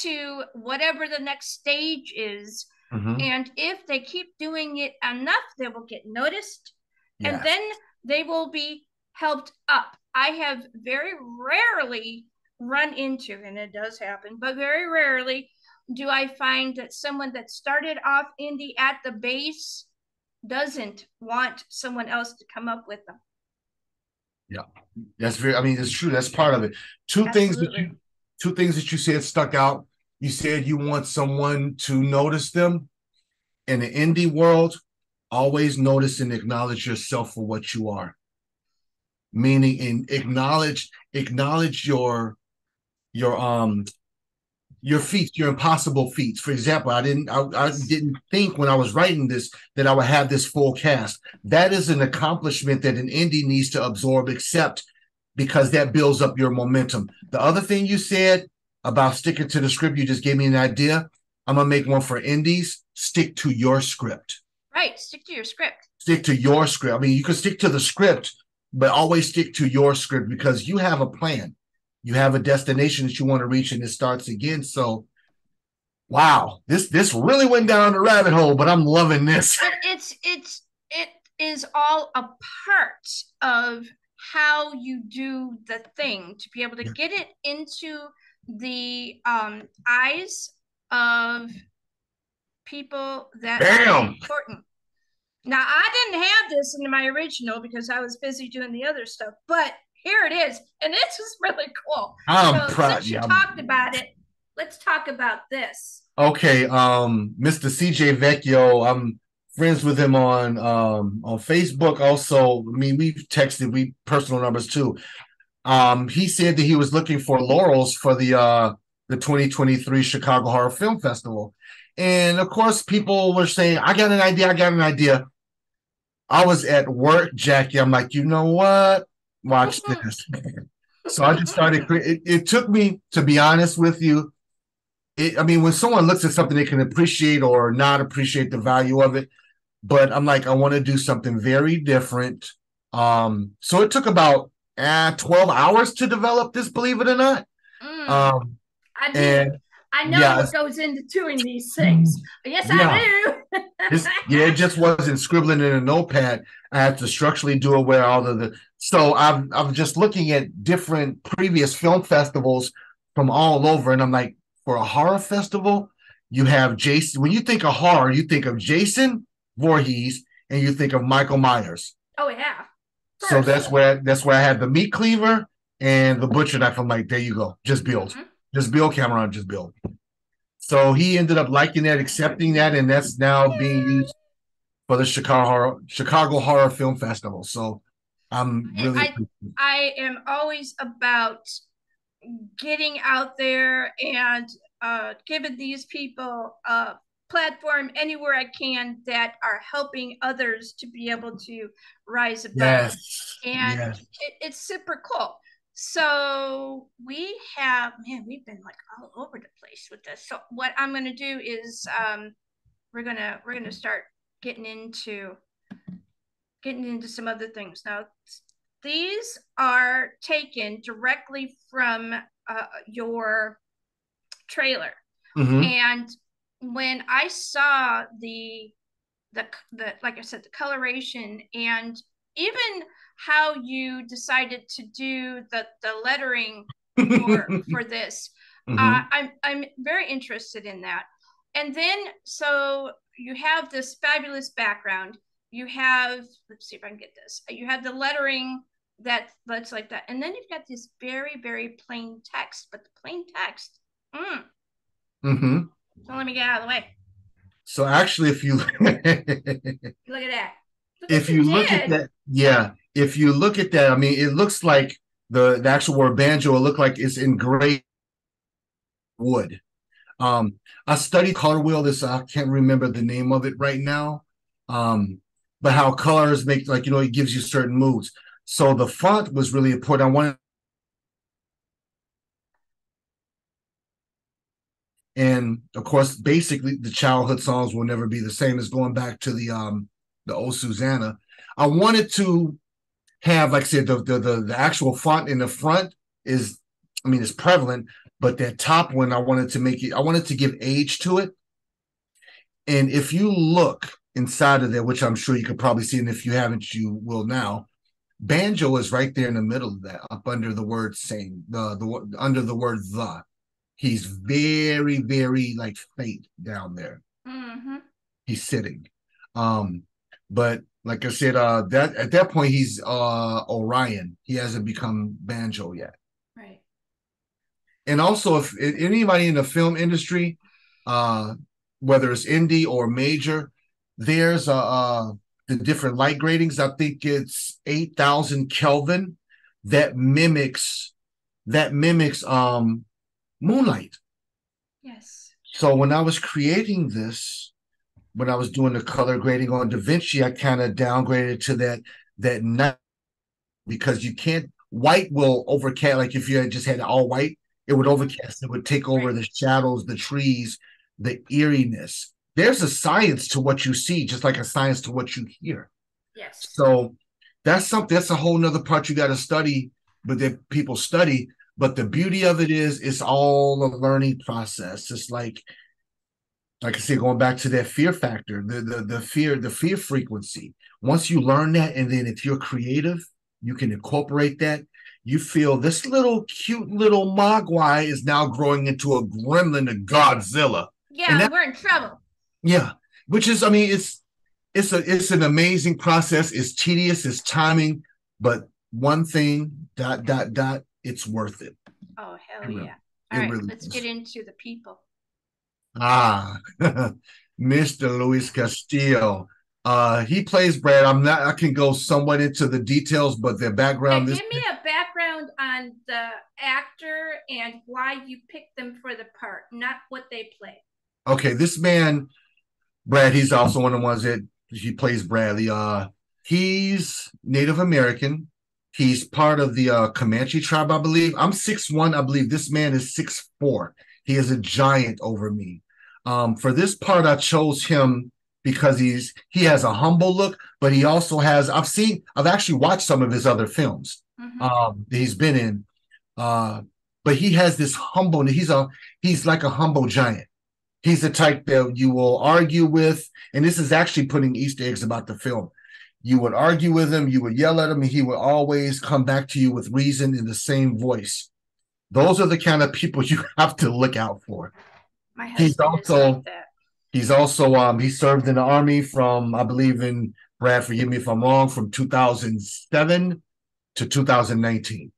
to whatever the next stage is. Mm-hmm. And if they keep doing it enough, they will get noticed. and Yes. then they will be helped up. I have very rarely run into, and it does happen, but very rarely do I find that someone that started off indie at the base doesn't want someone else to come up with them. Yeah, that's very. I mean, it's true. That's part of it. Absolutely. Two things that you said stuck out. You said you want someone to notice them in the indie world. Always notice and acknowledge yourself for what you are. Meaning, in acknowledge your feats, your impossible feats. For example, I didn't think when I was writing this that I would have this full cast. That is an accomplishment that an indie needs to absorb, accept, because that builds up your momentum. The other thing you said about sticking to the script, you just gave me an idea. I'm gonna make one for indies. Stick to your script. Right, stick to your script. Stick to your script. I mean, you can stick to the script, but always stick to your script because you have a plan. You have a destination that you want to reach, and it starts again. So, wow, this really went down the rabbit hole, but I'm loving this. But it is all a part of how you do the thing to be able to get it into the eyes of people that are important. Now, I didn't have this in my original because I was busy doing the other stuff, but here it is, and this was really cool. I'm so proud. Since you talked about it, let's talk about this. Okay, Mr. CJ Vecchio, I'm friends with him on Facebook. Also, I mean, we've texted, we personal numbers too. He said that he was looking for laurels for the 2023 Chicago Horror Film Festival, and of course, people were saying, "I got an idea." I was at work, Jackie. I'm like, you know what? Watch this. So I just started. It took me, to be honest with you. I mean, when someone looks at something, they can appreciate or not appreciate the value of it. But I'm like, I want to do something very different. So it took about 12 hours to develop this, believe it or not. I know what goes into doing these things. Yes, I do. It just wasn't scribbling in a notepad. I had to structurally do it where all of the. So I'm just looking at different previous film festivals from all over, and I'm like, for a horror festival, you have Jason. When you think of horror, you think of Jason Voorhees and you think of Michael Myers. Oh yeah. So that's where I had the meat cleaver and the butcher knife. I'm like, there you go. Just build. Mm-hmm. Just build, Cameron. Just build. So he ended up liking that, accepting that, and that's now being used for the Chicago Horror Film Festival. So I'm really. I am always about getting out there and giving these people a platform anywhere I can that are helping others to be able to rise above. Yes. And yes. It's super cool. So we've been like all over the place with this. So what I'm going to do is we're going to start getting into some other things. Now, these are taken directly from your trailer. Mm-hmm. And when I saw the like I said, the coloration and even how you decided to do the lettering for this, mm-hmm. I'm very interested in that. And then so you have this fabulous background. You have, let's see if I can get this. You have the lettering that's like that, and then you've got this very, very plain text. But the plain text, mm-hmm. So let me get out of the way. So actually, if you look at that. If you look at that, I mean, it looks like the actual word banjo will look like it's engraved wood. I studied color wheel. I can't remember the name of it right now. But how colors make, like, it gives you certain moods. So the font was really important. I wanted, and of course, basically, the childhood songs will never be the same as going back to the Oh Susanna. I wanted to have, like I said, the actual font in the front is, I mean, it's prevalent, but that top one, I wanted to give age to it. And if you look inside of there, which I'm sure you could probably see, and if you haven't, you will now. Banjo is right there in the middle of that, up under the word saying, under the word the. He's very, very like faint down there. Mm-hmm. He's sitting. But like I said, that at that point he's Orion. He hasn't become Banjo yet. Right. And also, if anybody in the film industry, whether it's indie or major, there's the different light gradings. I think it's 8,000 Kelvin that mimics moonlight. Yes. So when I was creating this, when I was doing the color grading on DaVinci, I kind of downgraded to that night, because you can't, white will overcast. Like if you had just had all white, it would overcast. It would take over the shadows, the trees, the eeriness. There's a science to what you see, just like a science to what you hear. Yes. So that's a whole nother part you got to study, but that people study. But the beauty of it is, it's all a learning process. It's like I said, going back to that fear factor, the fear frequency. Once you learn that, and then if you're creative, you can incorporate that. You feel this little cute little mogwai is now growing into a gremlin, a Godzilla. Yeah, we're in trouble. Yeah, which is, I mean, it's an amazing process. It's tedious, it's timing, but one thing, ... it's worth it. Oh, hell yeah. All right, let's get into the people. Mr. Luis Castillo. He plays Brad. I can go somewhat into the details, but their background. Give me a background on the actor and why you picked them for the part, not what they play. Okay, this man, Brad, he's also one of the ones that he plays Bradley. He's Native American. He's part of the Comanche tribe, I believe. I'm 6'1". I believe this man is 6'4". He is a giant over me. For this part, I chose him because he has a humble look, but he also has, I've actually watched some of his other films that he's been in. But he has this humbleness. He's like a humble giant. He's the type that you will argue with, and this is actually putting Easter eggs about the film. You would argue with him, you would yell at him, and he would always come back to you with reason in the same voice. Those are the kind of people you have to look out for. My husband is like that. He's also he served in the Army from, I believe in, Brad, forgive me if I'm wrong, from 2007 to 2019.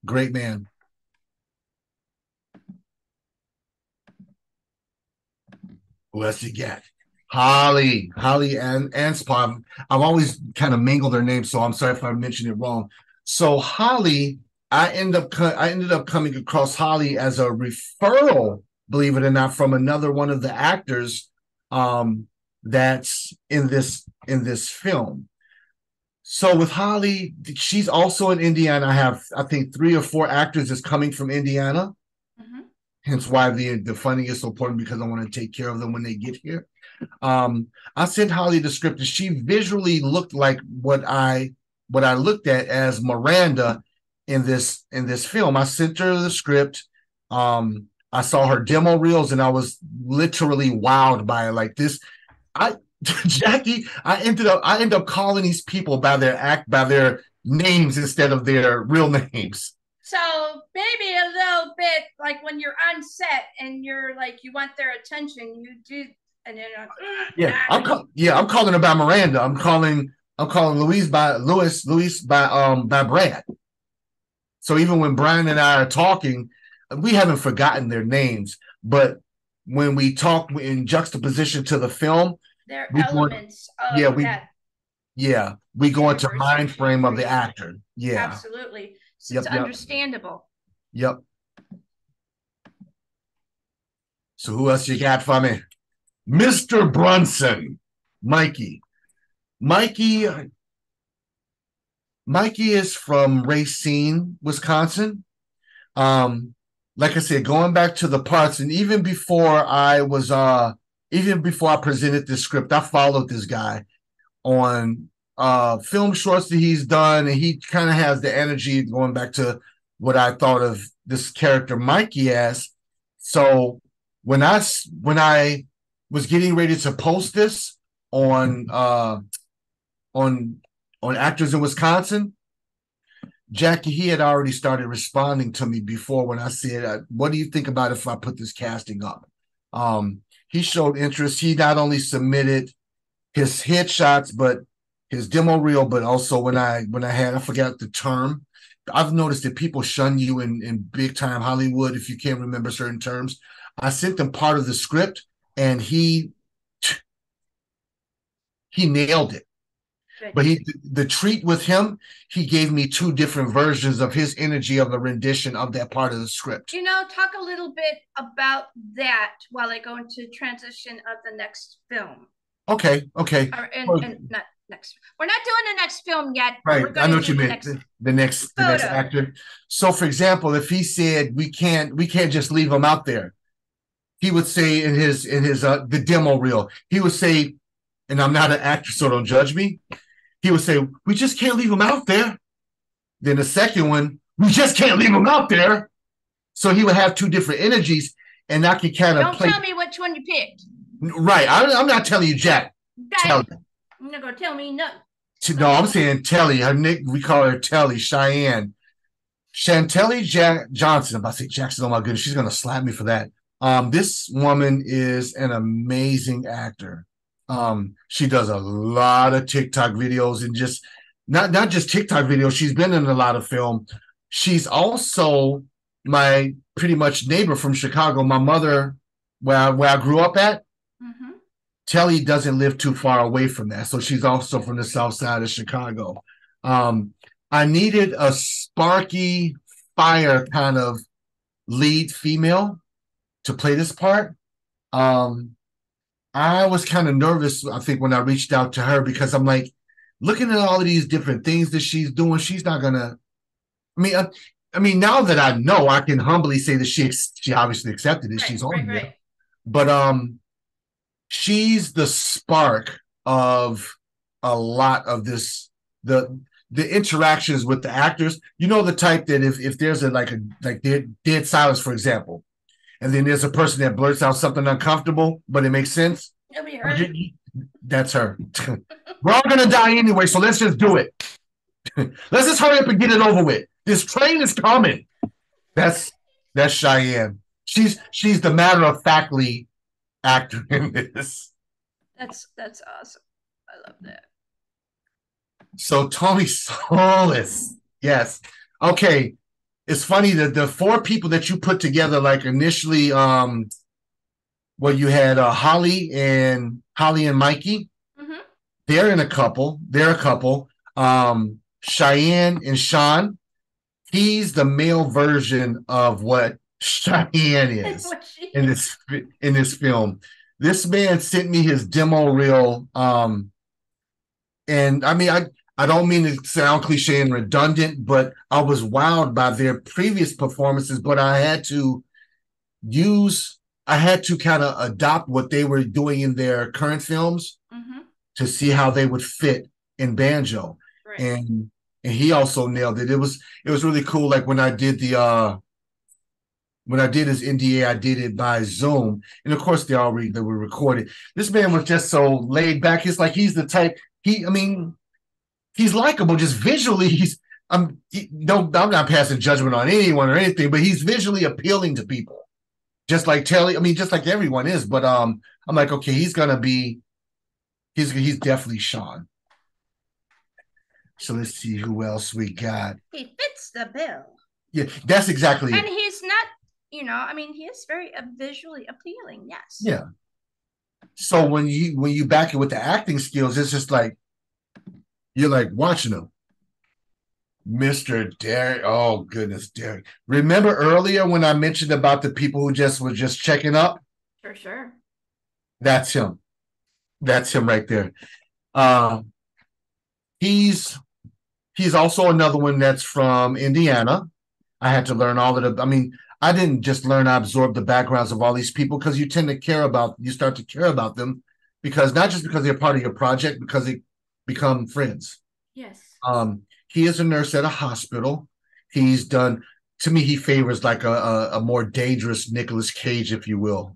Great man. Who else you got? Holly and Spot. I've always kind of mangled their names, so I'm sorry if I mentioned it wrong. So Holly, I ended up coming across Holly as a referral, believe it or not, from another one of the actors that's in this film. So with Holly, she's also in Indiana. I have, I think, 3 or 4 actors that's coming from Indiana. Hence why the funding is so important, because I want to take care of them when they get here. I sent Holly the script, and she visually looked like what I looked at as Miranda in this film. I sent her the script. I saw her demo reels, and I was literally wowed by it. Like this, Jackie, I ended up calling these people by their names instead of their real names. So maybe a little bit like when you're on set and you're like, you want their attention, you do, and then I'm calling her by Miranda. I'm calling Luis by Brad. So even when Brian and I are talking, we haven't forgotten their names, but when we talk in juxtaposition to the film, they're elements of that. Yeah, we go into mind frame of the actor. Yeah, absolutely. So it's understandable. Yep. So who else you got for me? Mr. Brunson, Mikey. Mikey is from Racine, Wisconsin. Like I said, going back to the parts, and even before I presented this script, I followed this guy on film shorts that he's done, and he kind of has the energy, going back to what I thought of this character Mikey as. So when I was getting ready to post this on on Actors in Wisconsin, Jackie, he had already started responding to me before when I said, what do you think about if I put this casting up? He showed interest. He not only submitted his headshots, but his demo reel, but also when I forgot the term. I've noticed that people shun you in big time Hollywood if you can't remember certain terms. I sent them part of the script and he nailed it. Good. But the treat with him, he gave me 2 different versions of his energy of the rendition of that part of the script. Talk a little bit about that while I go into transition of the next film. Okay. And not next. We're not doing the next film yet. Right. I know what you meant. The next actor. So, for example, if he said we can't just leave him out there, he would say in his the demo reel, he would say, and I'm not an actor, so don't judge me. He would say, we just can't leave him out there. Then the second one, we just can't leave him out there. So he would have 2 different energies, and I could kind of Don't tell me which one you picked. Right. I'm not telling you, Jack. You're not going to tell me nothing. No, I'm saying Telly. Her nick, we call her Telly, Cheyenne. Chantelly Johnson. I'm about to say Jackson. Oh, my goodness. She's going to slap me for that. This woman is an amazing actor. She does a lot of TikTok videos and just not just TikTok videos. She's been in a lot of film. She's also my pretty much neighbor from Chicago. My mother, where I grew up at, Telly doesn't live too far away from that. So she's also from the Southside of Chicago. I needed a sparky fire kind of lead female to play this part. I was kind of nervous, I think, when I reached out to her because I'm like, looking at all of these different things that she's doing, she's not gonna. I mean, now that I know, I can humbly say that she obviously accepted it. Right, she's on there, but she's the spark of a lot of this. The interactions with the actors, the type that if there's a dead silence, for example. And then there's a person that blurts out something uncomfortable, but it makes sense. That's her. We're all going to die anyway, so let's just do it. Let's just hurry up and get it over with. This train is coming. That's Cheyenne. She's the matter-of-factly actor in this. That's awesome. I love that. So Tony Solis. Yes. Okay. It's funny that the 4 people that you put together, like initially, you had Holly and Mikey. They're a couple. Cheyenne and Sean. He's the male version of what Cheyenne is in this film. This man sent me his demo reel, and I mean, I don't mean to sound cliche and redundant, but I was wowed by their previous performances, but I had to kind of adopt what they were doing in their current films to see how they would fit in Banjo. Right. And he also nailed it. It was really cool. Like when I did his NDA, I did it by Zoom. And of course they were recorded. This man was just so laid back. It's like he's the type, he's likable, just visually. I'm not passing judgment on anyone or anything, but he's visually appealing to people, just like Telly. Just like everyone is. But I'm like, okay, he's definitely Sean. So let's see who else we got. He fits the bill. Yeah, that's exactly it. And he's not, he is very visually appealing. Yes. Yeah. So when you back it with the acting skills, it's just like, you're like watching him. Mr. Derek. Oh, goodness, Derek. Remember earlier when I mentioned about the people who were just checking up? For sure. That's him. That's him right there. He's also another one that's from Indiana. I had to learn all of I didn't just learn, I absorbed the backgrounds of all these people because you start to care about them because not just because they're part of your project, because they become friends. Yes. He is a nurse at a hospital. He's done, to me, he favors like a more dangerous Nicolas Cage, if you will.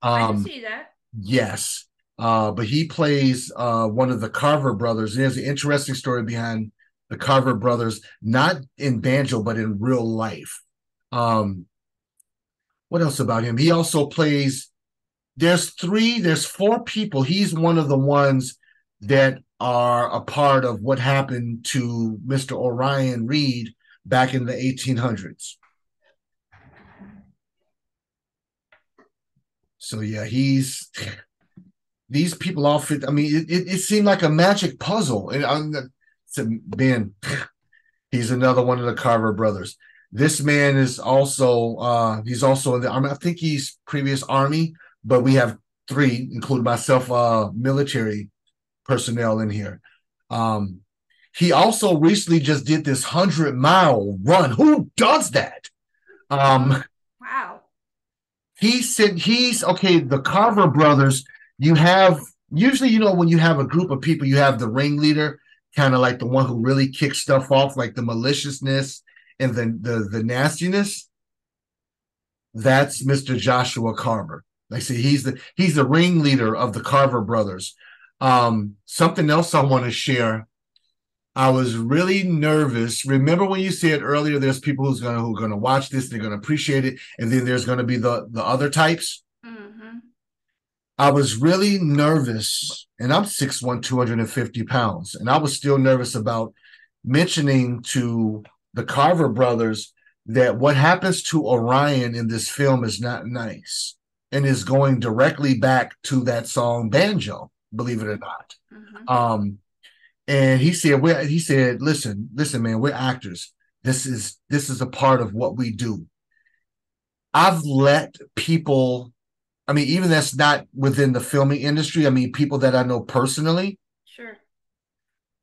I can see that. Yes. But he plays one of the Carver brothers. There's an interesting story behind the Carver brothers, not in banjo, but in real life. What else about him? He also plays, there's 4 people. He's one of the ones that are a part of what happened to Mr. Orion Reed back in the 1800s. So yeah, these people all fit. I mean, it seemed like a magic puzzle. And Ben, he's another one of the Carver brothers. This man is also he's also in the Army. I think he's previous Army, but we have 3, including myself, military personnel in here. He also recently just did this 100-mile run. Who does that? Wow. He's okay. The Carver brothers, you have usually, when you have a group of people, you have the ringleader, kind of like the one who really kicks stuff off, like the maliciousness and the nastiness. That's Mr. Joshua Carver. Like I say, he's the ringleader of the Carver brothers. Something else I want to share. I was really nervous. Remember when you said earlier, there's people who are gonna watch this, they're gonna appreciate it, and then there's gonna be the other types. Mm-hmm. I was really nervous, and I'm 6'1", 250 pounds, and I was still nervous about mentioning to the Carver brothers that what happens to Orion in this film is not nice, and is going directly back to that song Banjo, believe it or not. Mm-hmm. And he said, listen, man, we're actors. This is a part of what we do. I've let people, I mean, even that's not within the filming industry. I mean, people that I know personally, sure,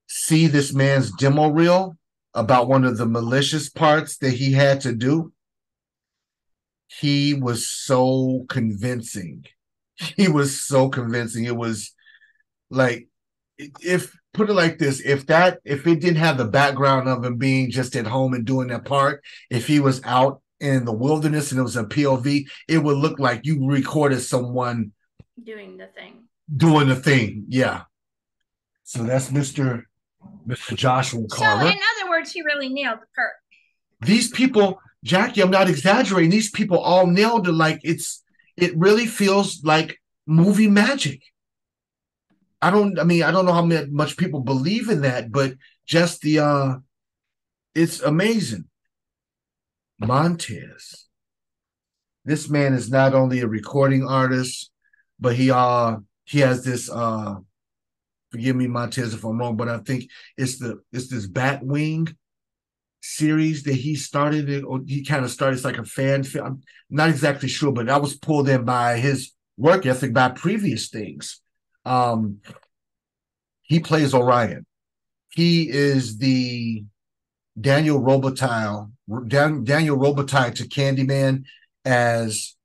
see this man's demo reel about one of the malicious parts that he had to do. He was so convincing. It was like, if put it like this, if it didn't have the background of him being just at home and doing that part, if he was out in the wilderness and it was a POV, it would look like you recorded someone doing the thing. Yeah. So that's Mr. Joshua Carver. So in other words, he really nailed the part. These people, Jackie, I'm not exaggerating, these people all nailed it. Like it really feels like movie magic. I don't know how much people believe in that, but just it's amazing. Montez. This man is not only a recording artist, but he has this forgive me, Montez, if I'm wrong, but I think it's this Batwing series that he started it, or he kind of started. It's like a fan film. I'm not exactly sure, but I was pulled in by his work ethic, by previous things. He plays Orion. He is the Daniel Robitaille to Candyman, as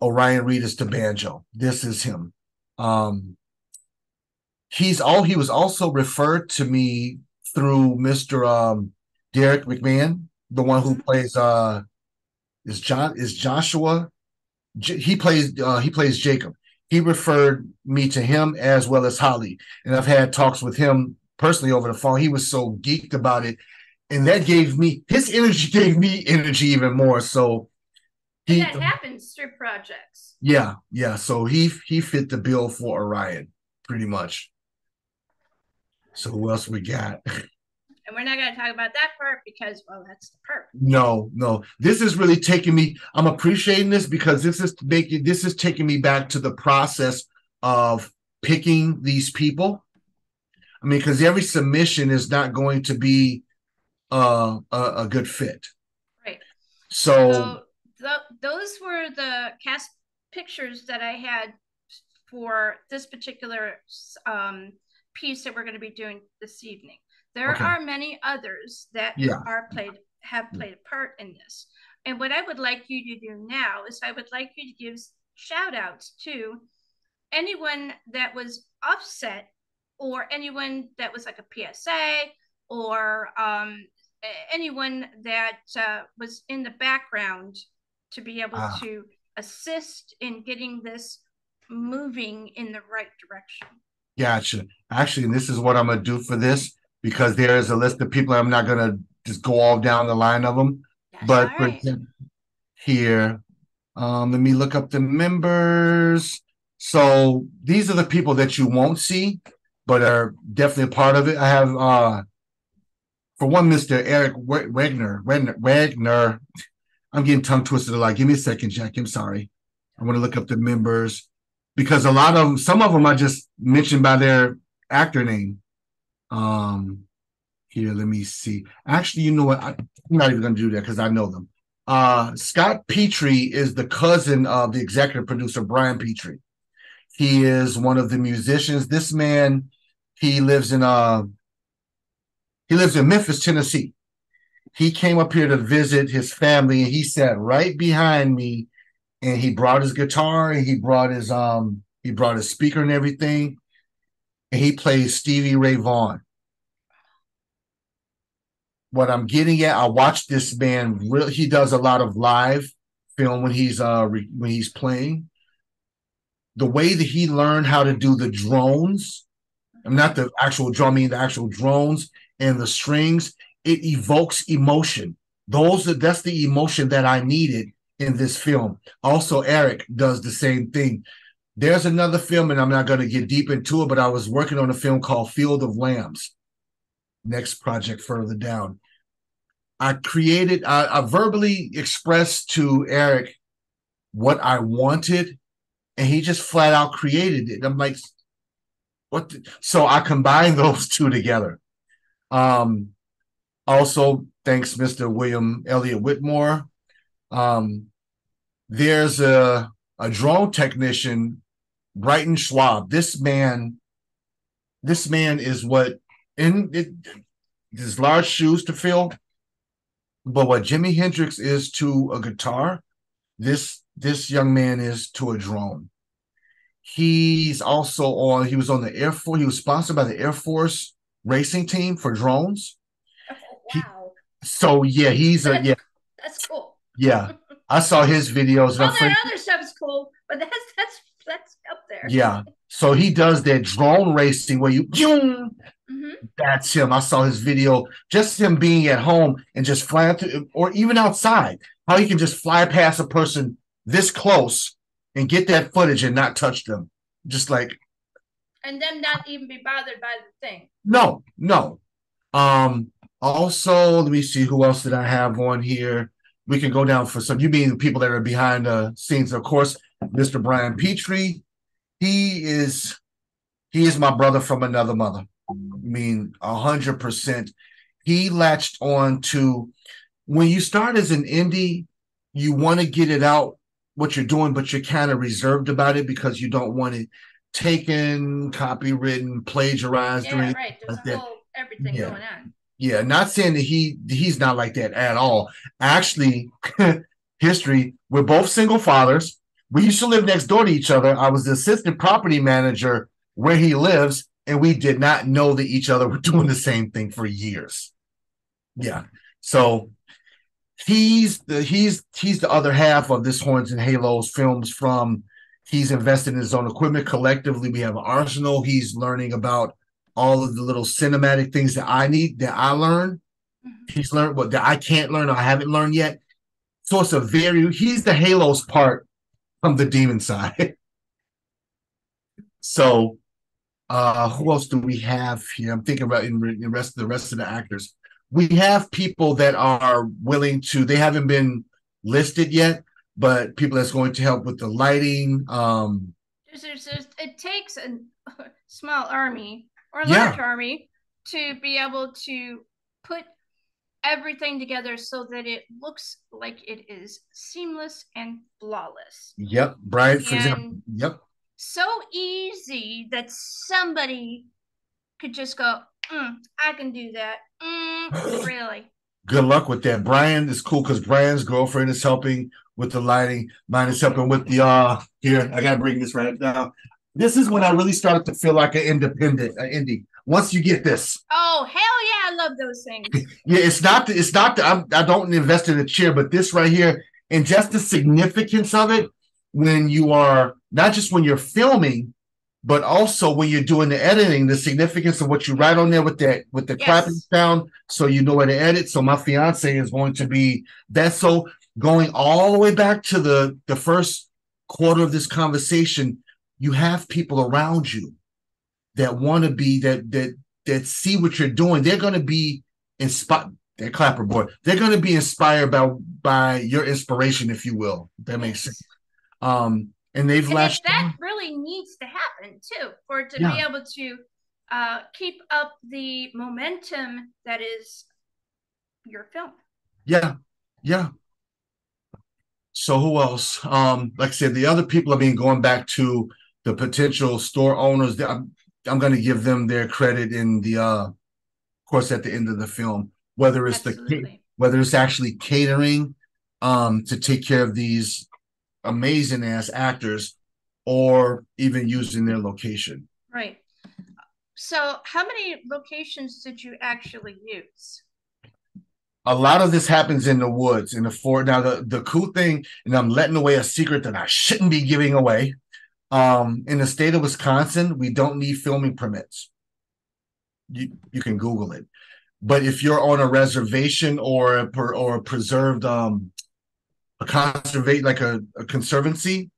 Orion Reed is to Banjo. This is him. He was also referred to me through Mr. Derek McMahon, the one who plays Joshua. He plays Jacob. He referred me to him as well as Holly, and I've had talks with him personally over the phone. He was so geeked about it, and that his energy gave me energy even more. So that happens through projects. Yeah. So he fit the bill for Orion, pretty much. So who else we got? And we're not going to talk about that part because, well, that's the part. No. This is really taking me. I'm appreciating this because this is taking me back to the process of picking these people. I mean, because every submission is not going to be a good fit. Right. So those were the cast pictures that I had for this particular piece that we're going to be doing this evening. There are many others that have played a part in this. And what I would like you to do now is I would like you to give shout outs to anyone that was upset, or anyone that was like a PSA, or anyone that was in the background, to be able to assist in getting this moving in the right direction. Gotcha. Actually, and this is what I'm going to do for this, because there is a list of people. I'm not going to just go all down the line of them. That's but all right. Here, let me look up the members. So these are the people that you won't see, but are definitely a part of it. I have, for one, Mr. Eric Wagner. I'm getting tongue twisted a lot. Give me a second, Jack. I'm sorry. I want to look up the members, because some of them I just mentioned by their actor name. Here, let me see. Actually, you know what? I'm not even going to do that because I know them. Scott Petrie is the cousin of the executive producer, Brian Petrie. He is one of the musicians. This man, he lives in Memphis, Tennessee. He came up here to visit his family, and he sat right behind me, and he brought his guitar, and he brought his speaker and everything, and he plays Stevie Ray Vaughan. What I'm getting at, I watched this man. He does a lot of live film when he's playing. The way that he learned how to do the drones, not the actual drum, I mean the actual drones and the strings, it evokes emotion. That's the emotion that I needed in this film. Also, Eric does the same thing. There's another film, and I'm not going to get deep into it, but I was working on a film called Field of Lambs. Next project further down. I verbally expressed to Eric what I wanted, and he just flat out created it. I'm like, what? So I combined those two together. Also, thanks, Mr. William Elliott Whitmore. There's a drone technician, Brighton Schwab. This man is there's large shoes to fill, but what Jimi Hendrix is to a guitar, this young man is to a drone. He was on the Air Force. He was sponsored by the Air Force racing team for drones. Oh, wow. That's cool. Yeah. I saw his videos. All that other stuff is cool, but that's up there. Yeah. So he does that drone racing where you, that's him. I saw his video, just him being at home and just flying through, or even outside, how he can just fly past a person this close and get that footage and not touch them. Just like. And them not even be bothered by the thing. No. Also, let me see, who else did I have on here? We can go down for some. You mean the people that are behind the scenes, of course. Mr. Brian Petrie, he is my brother from another mother. I mean, 100%. He latched on to, when you start as an indie, you want to get it out what you're doing, but you're kind of reserved about it because you don't want it taken, copywritten, plagiarized. Yeah, right. There's everything going on. Yeah, not saying that he's not like that at all. Actually, history, we're both single fathers. We used to live next door to each other. I was the assistant property manager where he lives, and we did not know that each other were doing the same thing for years. Yeah. So he's the other half of this Hornz-N-Haloz Films. He's invested in his own equipment. Collectively, we have an arsenal. He's learning about all of the little cinematic things that I learn. He's learned what that I can't learn or I haven't learned yet. So he's the Haloz part from the demon side. So who else do we have here? I'm thinking about in the rest of the actors. We have people that are willing to, they haven't been listed yet, but people that's going to help with the lighting. It takes a small army or large army to be able to put everything together so that it looks like it is seamless and flawless. Yep, Brian, for example. Yep. So easy that somebody could just go, I can do that. Really. Good luck with that. Brian is cool because Brian's girlfriend is helping with the lighting. Mine is helping with the here. I gotta bring this right now. This is when I really started to feel like an indie. Once you get this. Oh, hell yeah, I love those things. Yeah, it's not the I don't invest in a chair, but this right here, and just the significance of it, when you are not just when you're filming, but also when you're doing the editing, the significance of what you write on there with the clapping sound, so you know where to edit. So my fiance is going to be that. So going all the way back to the first quarter of this conversation, you have people around you that want to be that see what you're doing. They're going to be inspired. They're clapperboard. They're going to be inspired by your inspiration, if you will. If that makes sense. And they've latched that really needs to happen too, for it to be able to keep up the momentum that is your film. Yeah. So who else? Like I said, the other people, I mean, going back to the potential store owners, I'm going to give them their credit in the, of course, at the end of the film, whether it's whether it's actually catering to take care of these amazing ass actors, or even using their location. Right. So how many locations did you actually use? A lot of this happens in the woods, in the forest. Now, the cool thing, and I'm letting away a secret that I shouldn't be giving away. In the state of Wisconsin, we don't need filming permits. You can Google it. But if you're on a reservation or a preserved a conservate, like a conservancy,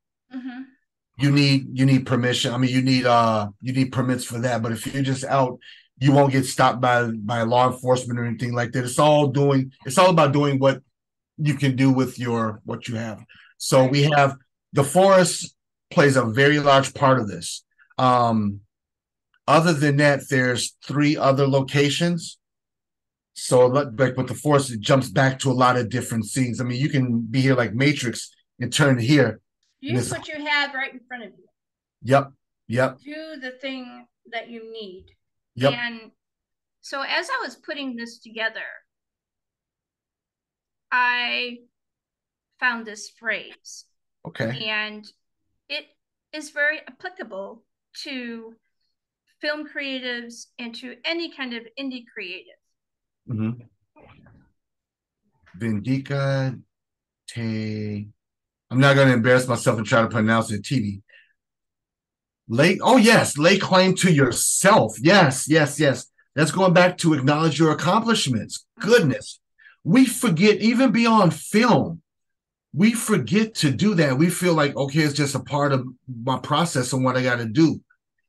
you need permission. I mean, you need permits for that. But if you're just out, you won't get stopped by law enforcement or anything like that. It's all about doing what you can do with what you have. So we have the forest plays a very large part of this. Other than that, there's 3 other locations. So like with the forest, it jumps back to a lot of different scenes. I mean, you can be here like Matrix and turn here. Use what you have right in front of you. Yep. Do the thing that you need. Yep. And so as I was putting this together, I found this phrase. Okay. And it is very applicable to film creatives and to any kind of indie creative. Vindica te. I'm not going to embarrass myself and try to pronounce it. TV. Lay claim to yourself. Yes. That's going back to acknowledge your accomplishments. Goodness, we forget, even beyond film, we forget to do that. We feel like, okay, it's just a part of my process and what I got to do.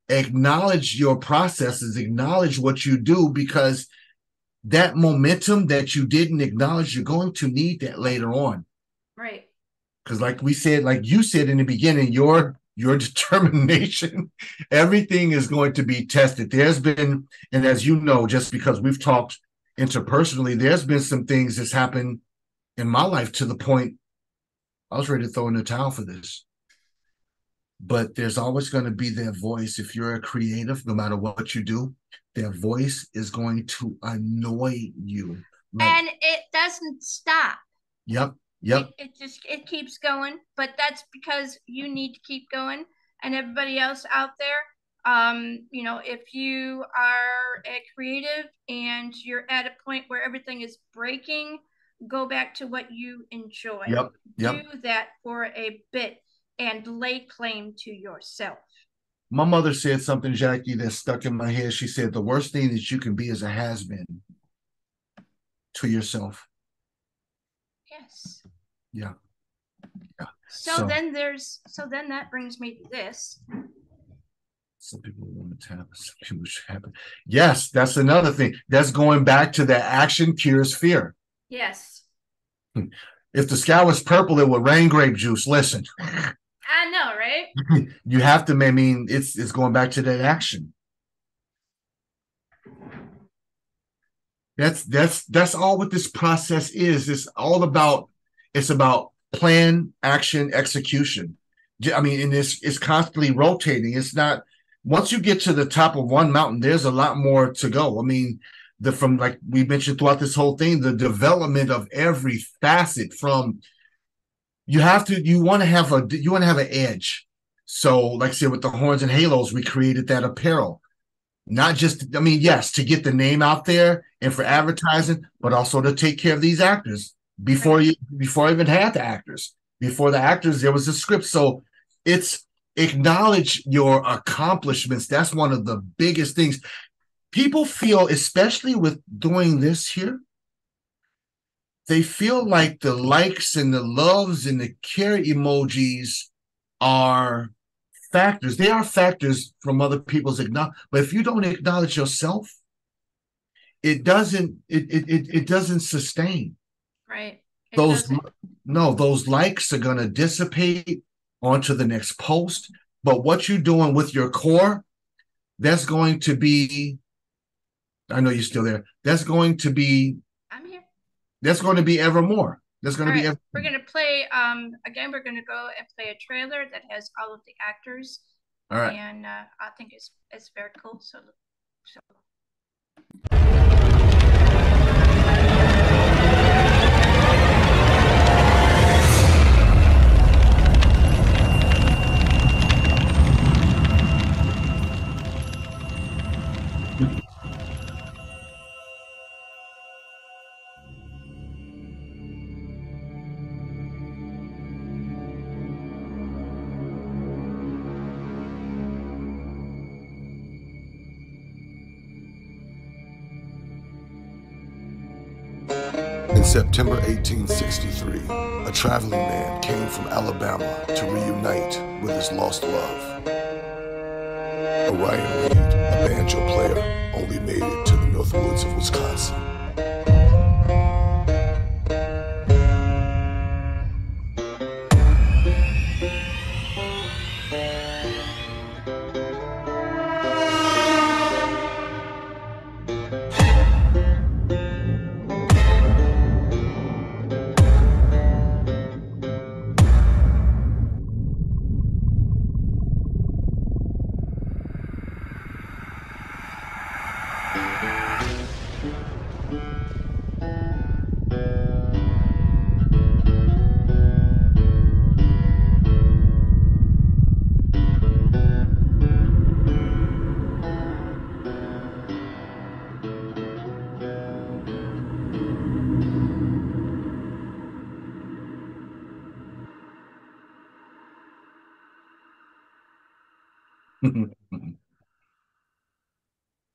Acknowledge your processes, acknowledge what you do, because that momentum that you didn't acknowledge, you're going to need that later on. Right. Because like you said in the beginning, your determination, everything is going to be tested. There's been, and as you know, just because we've talked interpersonally, there's been some things that's happened in my life to the point I was ready to throw in the towel for this. But there's always going to be their voice. If you're a creative, no matter what you do, their voice is going to annoy you. And it doesn't stop. Yep. It keeps going, but that's because you need to keep going. And everybody else out there, if you are a creative and you're at a point where everything is breaking, go back to what you enjoy. Yep. Do that for a bit and lay claim to yourself. My mother said something, Jackie, that stuck in my head. She said, the worst thing that you can be is a has-been to yourself. Yes. Yeah. So then that brings me to this. Some people want to tap, some people should happen. Yes, that's another thing. That's going back to that action cures fear. Yes. If the sky was purple, it would rain grape juice. Listen. I know, right? You have to, I mean, it's going back to that action. That's all what this process is. It's about plan, action, execution. I mean, and it's constantly rotating. It's not, once you get to the top of one mountain, there's a lot more to go. I mean, from like we mentioned throughout this whole thing, the development of every facet from, you want to have an edge. So like I said, with the Hornz-N-Haloz, we created that apparel. Not just, I mean, yes, to get the name out there and for advertising, but also to take care of these actors before I even had the actors. Before the actors, there was a script. So it's acknowledge your accomplishments. That's one of the biggest things. People feel, especially with doing this here, they feel like the likes and the loves and the care emojis are factors. They are factors from other people's acknowledgement. But if you don't acknowledge yourself, it doesn't sustain. Right. Those likes are going to dissipate onto the next post. But what you're doing with your core, that's going to be, I know you're still there. That's going to be, I'm here. That's going to be evermore. That's going to be. We're going to play, again, we're going to go and play a trailer that has all of the actors. All right. And I think it's very cool. So. In September 1863, a traveling man came from Alabama to reunite with his lost love. Orion Reed, a banjo player, only made it to the North Woods of Wisconsin.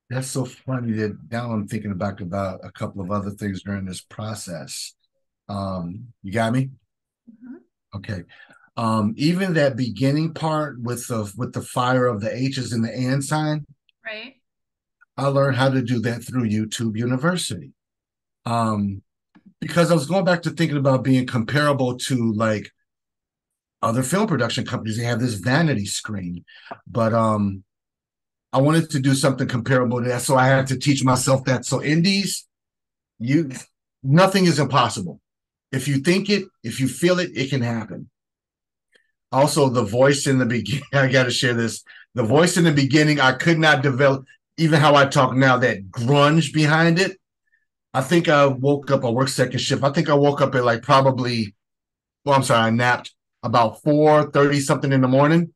That's so funny that now I'm thinking back about a couple of other things during this process. You got me? Mm-hmm. Okay. Even that beginning part with the fire of the H's and the and sign, right? I learned how to do that through YouTube University. Because I was going back to thinking about being comparable to like other film production companies. They have this vanity screen, but I wanted to do something comparable to that, so I had to teach myself that. So indies, nothing is impossible. If you think it, if you feel it, it can happen. Also, the voice in the beginning, I got to share this. The voice in the beginning, I could not develop, even how I talk now, that grunge behind it. I think I woke up, I worked second shift. I think I woke up at like probably, I napped about 4:30 something in the morning.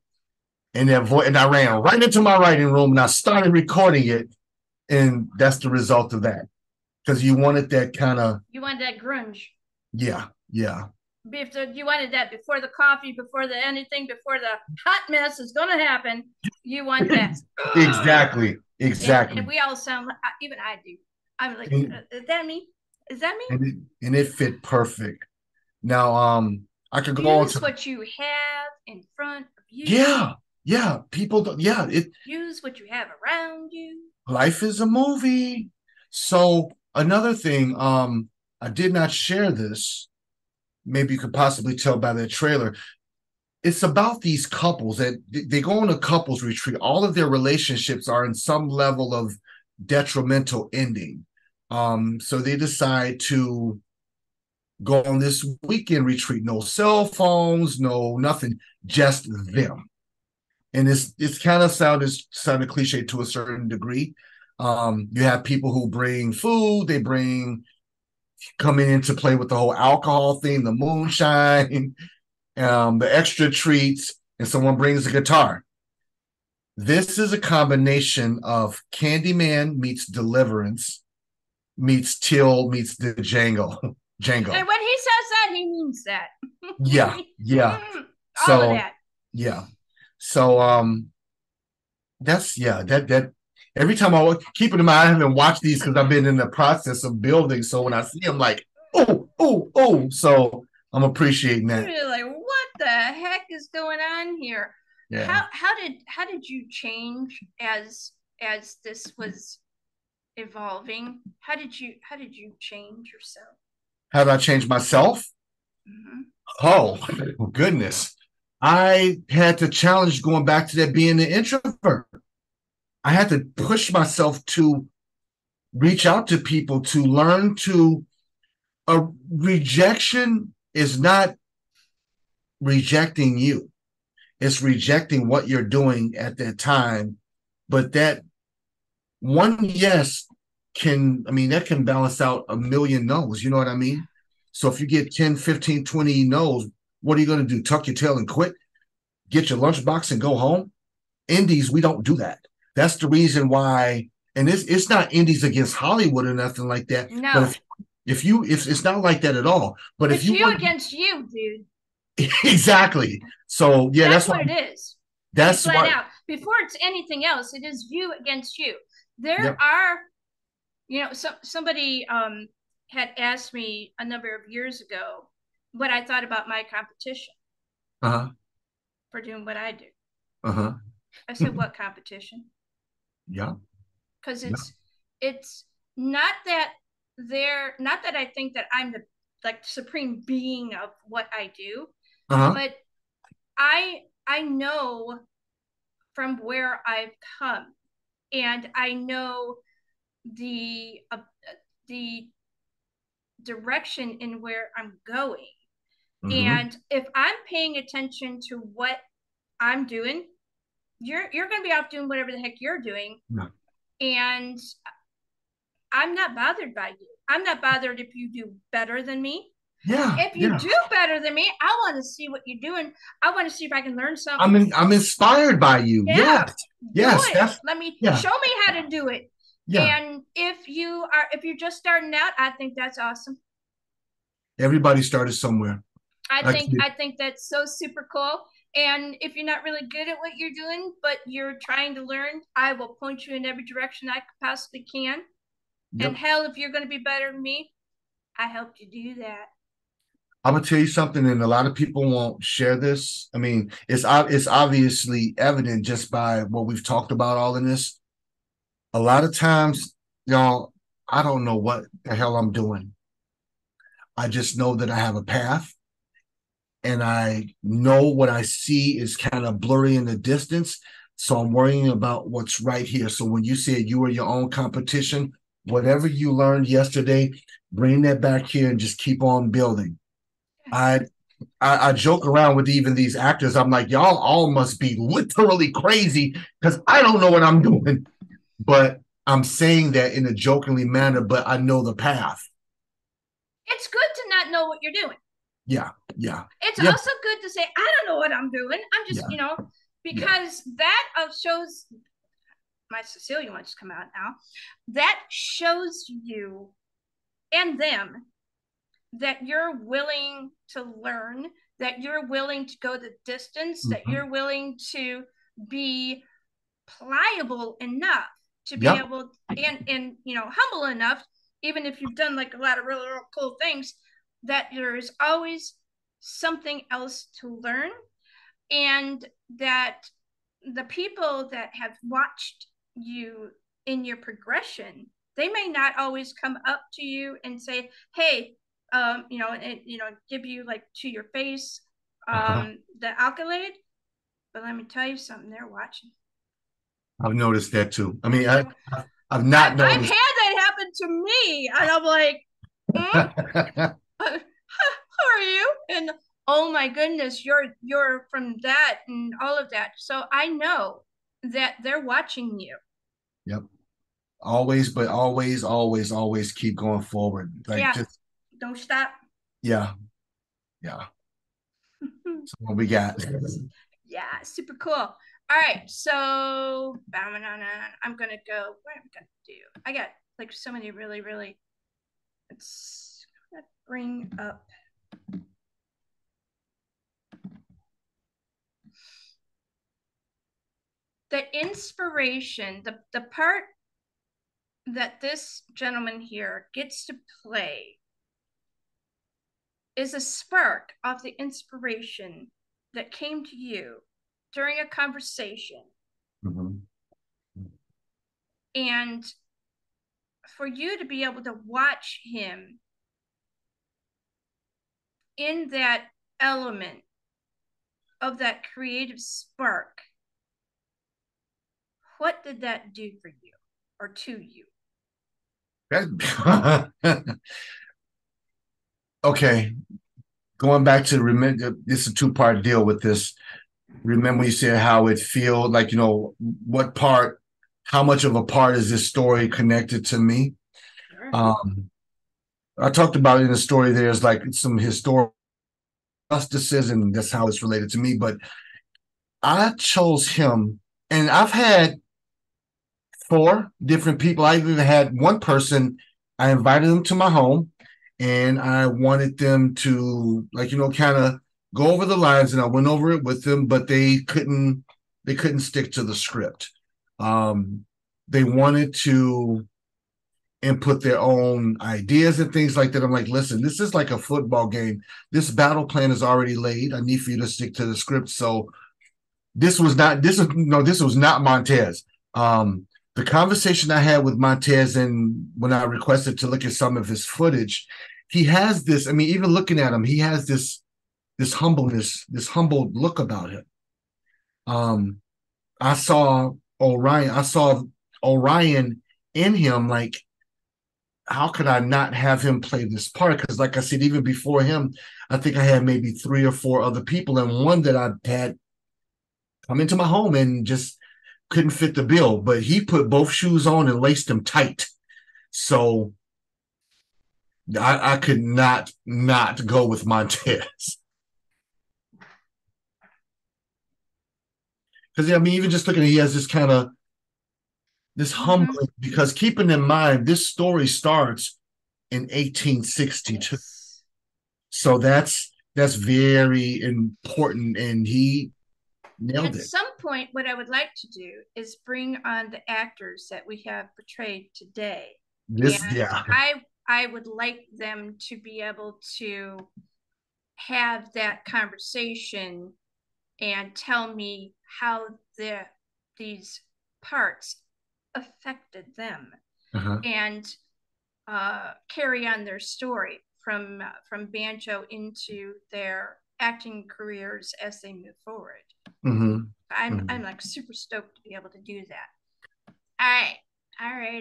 And and I ran right into my writing room and I started recording it. And that's the result of that. Because you wanted that kind of. You wanted that grunge. Yeah. You wanted that before the coffee, before the anything, before the hot mess is going to happen. You want that. Exactly. And we all sound like, even I do. I'm like, is that me? Is that me? And it fit perfect. Now, I could go on to what you have in front of you. Yeah. People don't, use what you have around you. Life is a movie. So another thing, I did not share this. Maybe you could possibly tell by the trailer. It's about these couples that they go on a couples retreat. All of their relationships are in some level of detrimental ending. So they decide to go on this weekend retreat. No cell phones, no nothing, just them. And it's kind of sounded cliche to a certain degree. You have people who bring food, they coming in to play with the whole alcohol thing, the moonshine, the extra treats, and someone brings a guitar. This is a combination of Candyman meets Deliverance meets Till meets the Django. And when he says that, he means that. Yeah, yeah. All of So that. yeah. So that every time I keep it in mind, I haven't watched these because I've been in the process of building. So when I see them, like, oh, so I'm appreciating that. You're like, what the heck is going on here? Yeah. How did you change as this was evolving? How did you change yourself? How did I change myself? Mm-hmm. Oh goodness. I had to challenge going back to that being an introvert. I had to push myself to reach out to people, to learn to a rejection is not rejecting you. It's rejecting what you're doing at that time. But that one yes that can balance out a million no's. You know what I mean? So if you get 10, 15, 20 no's, what are you going to do? Tuck your tail and quit? Get your lunchbox and go home? Indies, we don't do that. That's the reason why, and it's not indies against Hollywood or nothing like that. No. But if it's not like that at all. But it's if you you against you, dude. Exactly. So yeah, that's what it is. That's flat out. Before it's anything else, it is you against you. There are, somebody had asked me a number of years ago what I thought about my competition for doing what I do. I said, what competition? Yeah. Because it's not that I think that I'm the supreme being of what I do, but I know from where I've come, and I know the direction in where I'm going. And if I'm paying attention to what I'm doing, you're going to be off doing whatever the heck you're doing. No. And I'm not bothered by you. I'm not bothered if you do better than me. Yeah. If you do better than me, I want to see what you're doing. I want to see if I can learn something. I'm inspired by you. Yeah. Yes. Let me show me how to do it. Yeah. And if you're just starting out, I think that's awesome. Everybody started somewhere. I think that's so super cool. And if you're not really good at what you're doing, but you're trying to learn, I will point you in every direction I possibly can. Yep. And hell, if you're going to be better than me, I helped you do that. I'm gonna tell you something, and a lot of people won't share this. I mean, it's obviously evident just by what we've talked about all in this. A lot of times, y'all, I don't know what the hell I'm doing. I just know that I have a path, and I know what I see is kind of blurry in the distance. So I'm worrying about what's right here. So when you said you were your own competition, whatever you learned yesterday, bring that back here and just keep on building. I joke around with even these actors. I'm like, y'all all must be literally crazy because I don't know what I'm doing. But I'm saying that in a jokingly manner, but I know the path. It's good to not know what you're doing. Yeah. It's also good to say, I don't know what I'm doing. I'm just, because that shows, my Sicilian wants to come out now, that shows you and them that you're willing to learn, that you're willing to go the distance, that you're willing to be pliable enough to be able and humble enough, even if you've done like a lot of really, really cool things, that there's always something else to learn, and that the people that have watched you in your progression, they may not always come up to you and say, hey, give you like to your face the accolade, but let me tell you something, they're watching. I've noticed that too. I mean, I've not noticed. I've had that happen to me, and I'm like, who are you? And oh my goodness, you're from that and all of that. So I know that they're watching you. Yep. Always, but always keep going forward. Just don't stop. Yeah. So what we got? Yeah, super cool. All right, so I'm gonna go. What I'm gonna do? I got like so many really. Let's bring up the inspiration, the part that this gentleman here gets to play is a spark of the inspiration that came to you during a conversation. Mm-hmm. And for you to be able to watch him in that element of that creative spark, what did that do for you or to you? Okay, going back to remember, this is a two-part deal with this. Remember you said how it feel like, what part, how much of a part is this story connected to me? Sure. I talked about in the story, there's like some historical justices, and that's how it's related to me. But I chose him, and I've had 4 different people. I even had one person, I invited them to my home, and I wanted them to, kind of go over the lines, and I went over it with them, but they couldn't stick to the script. They wanted to input their own ideas and things like that. I'm like, listen, this is like a football game. This battle plan is already laid. I need for you to stick to the script. So this was not Montez. The conversation I had with Montez, and when I requested to look at some of his footage, he has this, even looking at him, he has this humbleness, this humbled look about him. I saw Orion in him, like, how could I not have him play this part? Because like I said, even before him, I think I had maybe 3 or 4 other people, and one that I had come into my home and just couldn't fit the bill. But he put both shoes on and laced them tight. So I could not go with Montez. Because, even just looking at it, he has this kind of, this humbling, because keeping in mind, this story starts in 1862. Yes. So that's very important, and he nailed it. At some point, what I would like to do is bring on the actors that we have portrayed today. I would like them to be able to have that conversation and tell me how these parts affected them, and carry on their story from banjo into their acting careers as they move forward. I'm like super stoked to be able to do that. All right.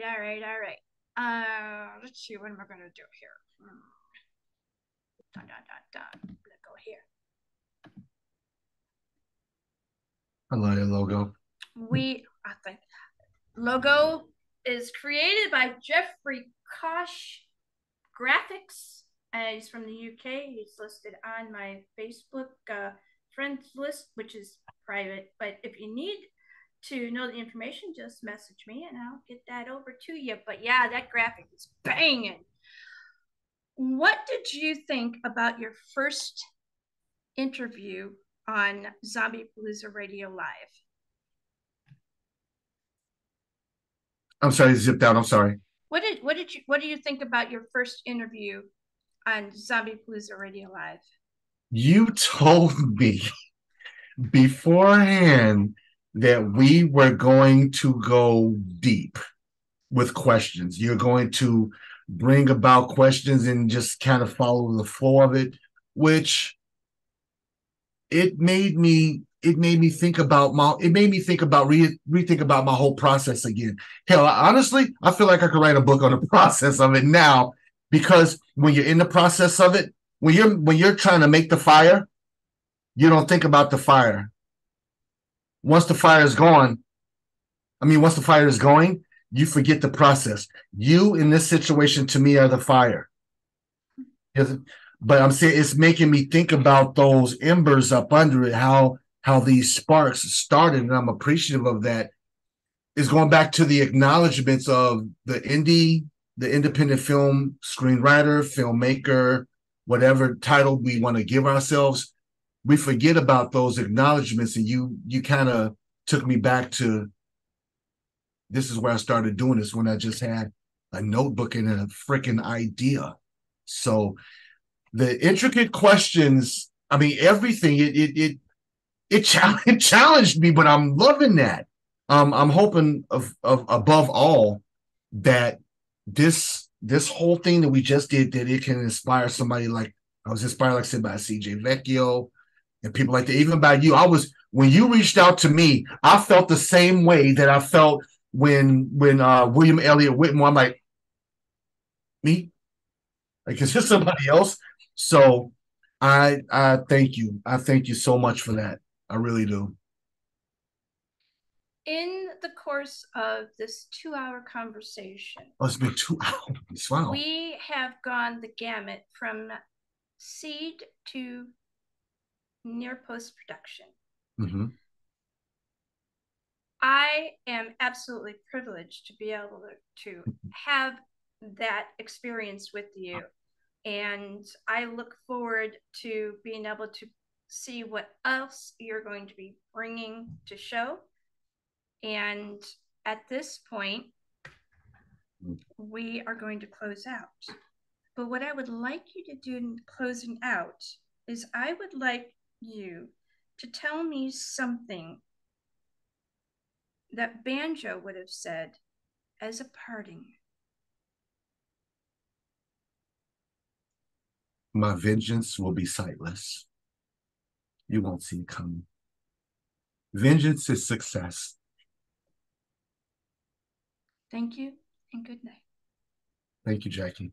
Let's see, what am I going to do here? I'm gonna go here. I love your logo. I think logo is created by Jeffrey Kosh Graphics. He's from the UK. He's listed on my Facebook friends list, which is private. But if you need to know the information, just message me and I'll get that over to you. But yeah, that graphic is banging. What did you think about your first interview on Zombie Palooza Radio Live? I'm sorry, zipped out. I'm sorry. What do you think about your first interview on Zombie Palooza Radio Live? You told me beforehand that we were going to go deep with questions. You're going to bring about questions and just kind of follow the flow of it, which it made me think about rethink about my whole process again. Hell, honestly, I feel like I could write a book on the process of it now, because when you're in the process of it, when you're trying to make the fire, you don't think about the fire. Once the fire is going, you forget the process. You, in this situation, to me, are the fire. But I'm saying it's making me think about those embers up under it, how these sparks started, and I'm appreciative of that. Is going back to the acknowledgments of the independent film screenwriter, filmmaker, whatever title we want to give ourselves. We forget about those acknowledgments, and you kind of took me back to, this is where I started doing this, when I just had a notebook and a freaking idea. So the intricate questions, I mean, everything, it challenged me, but I'm loving that. I'm hoping of above all that this whole thing that we just did, that it can inspire somebody. Like I was inspired, like I said, by CJ Vecchio and people like that, even by you. When you reached out to me, I felt the same way that I felt when William Elliott Whitmore. I'm like, me? Like, is this somebody else? So I thank you. I thank you so much for that. I really do. In the course of this 2-hour conversation, Oh, it's been 2 hours. Wow. We have gone the gamut from seed to near post-production. Mm-hmm. I am absolutely privileged to be able to have that experience with you. And I look forward to being able to see what else you're going to be bringing to show. And at this point, we are going to close out. But what I would like you to do in closing out is I would like you to tell me something that Banjo would have said as a parting. My vengeance will be sightless. You won't see it coming. Vengeance is success. Thank you and good night. Thank you, Jackie.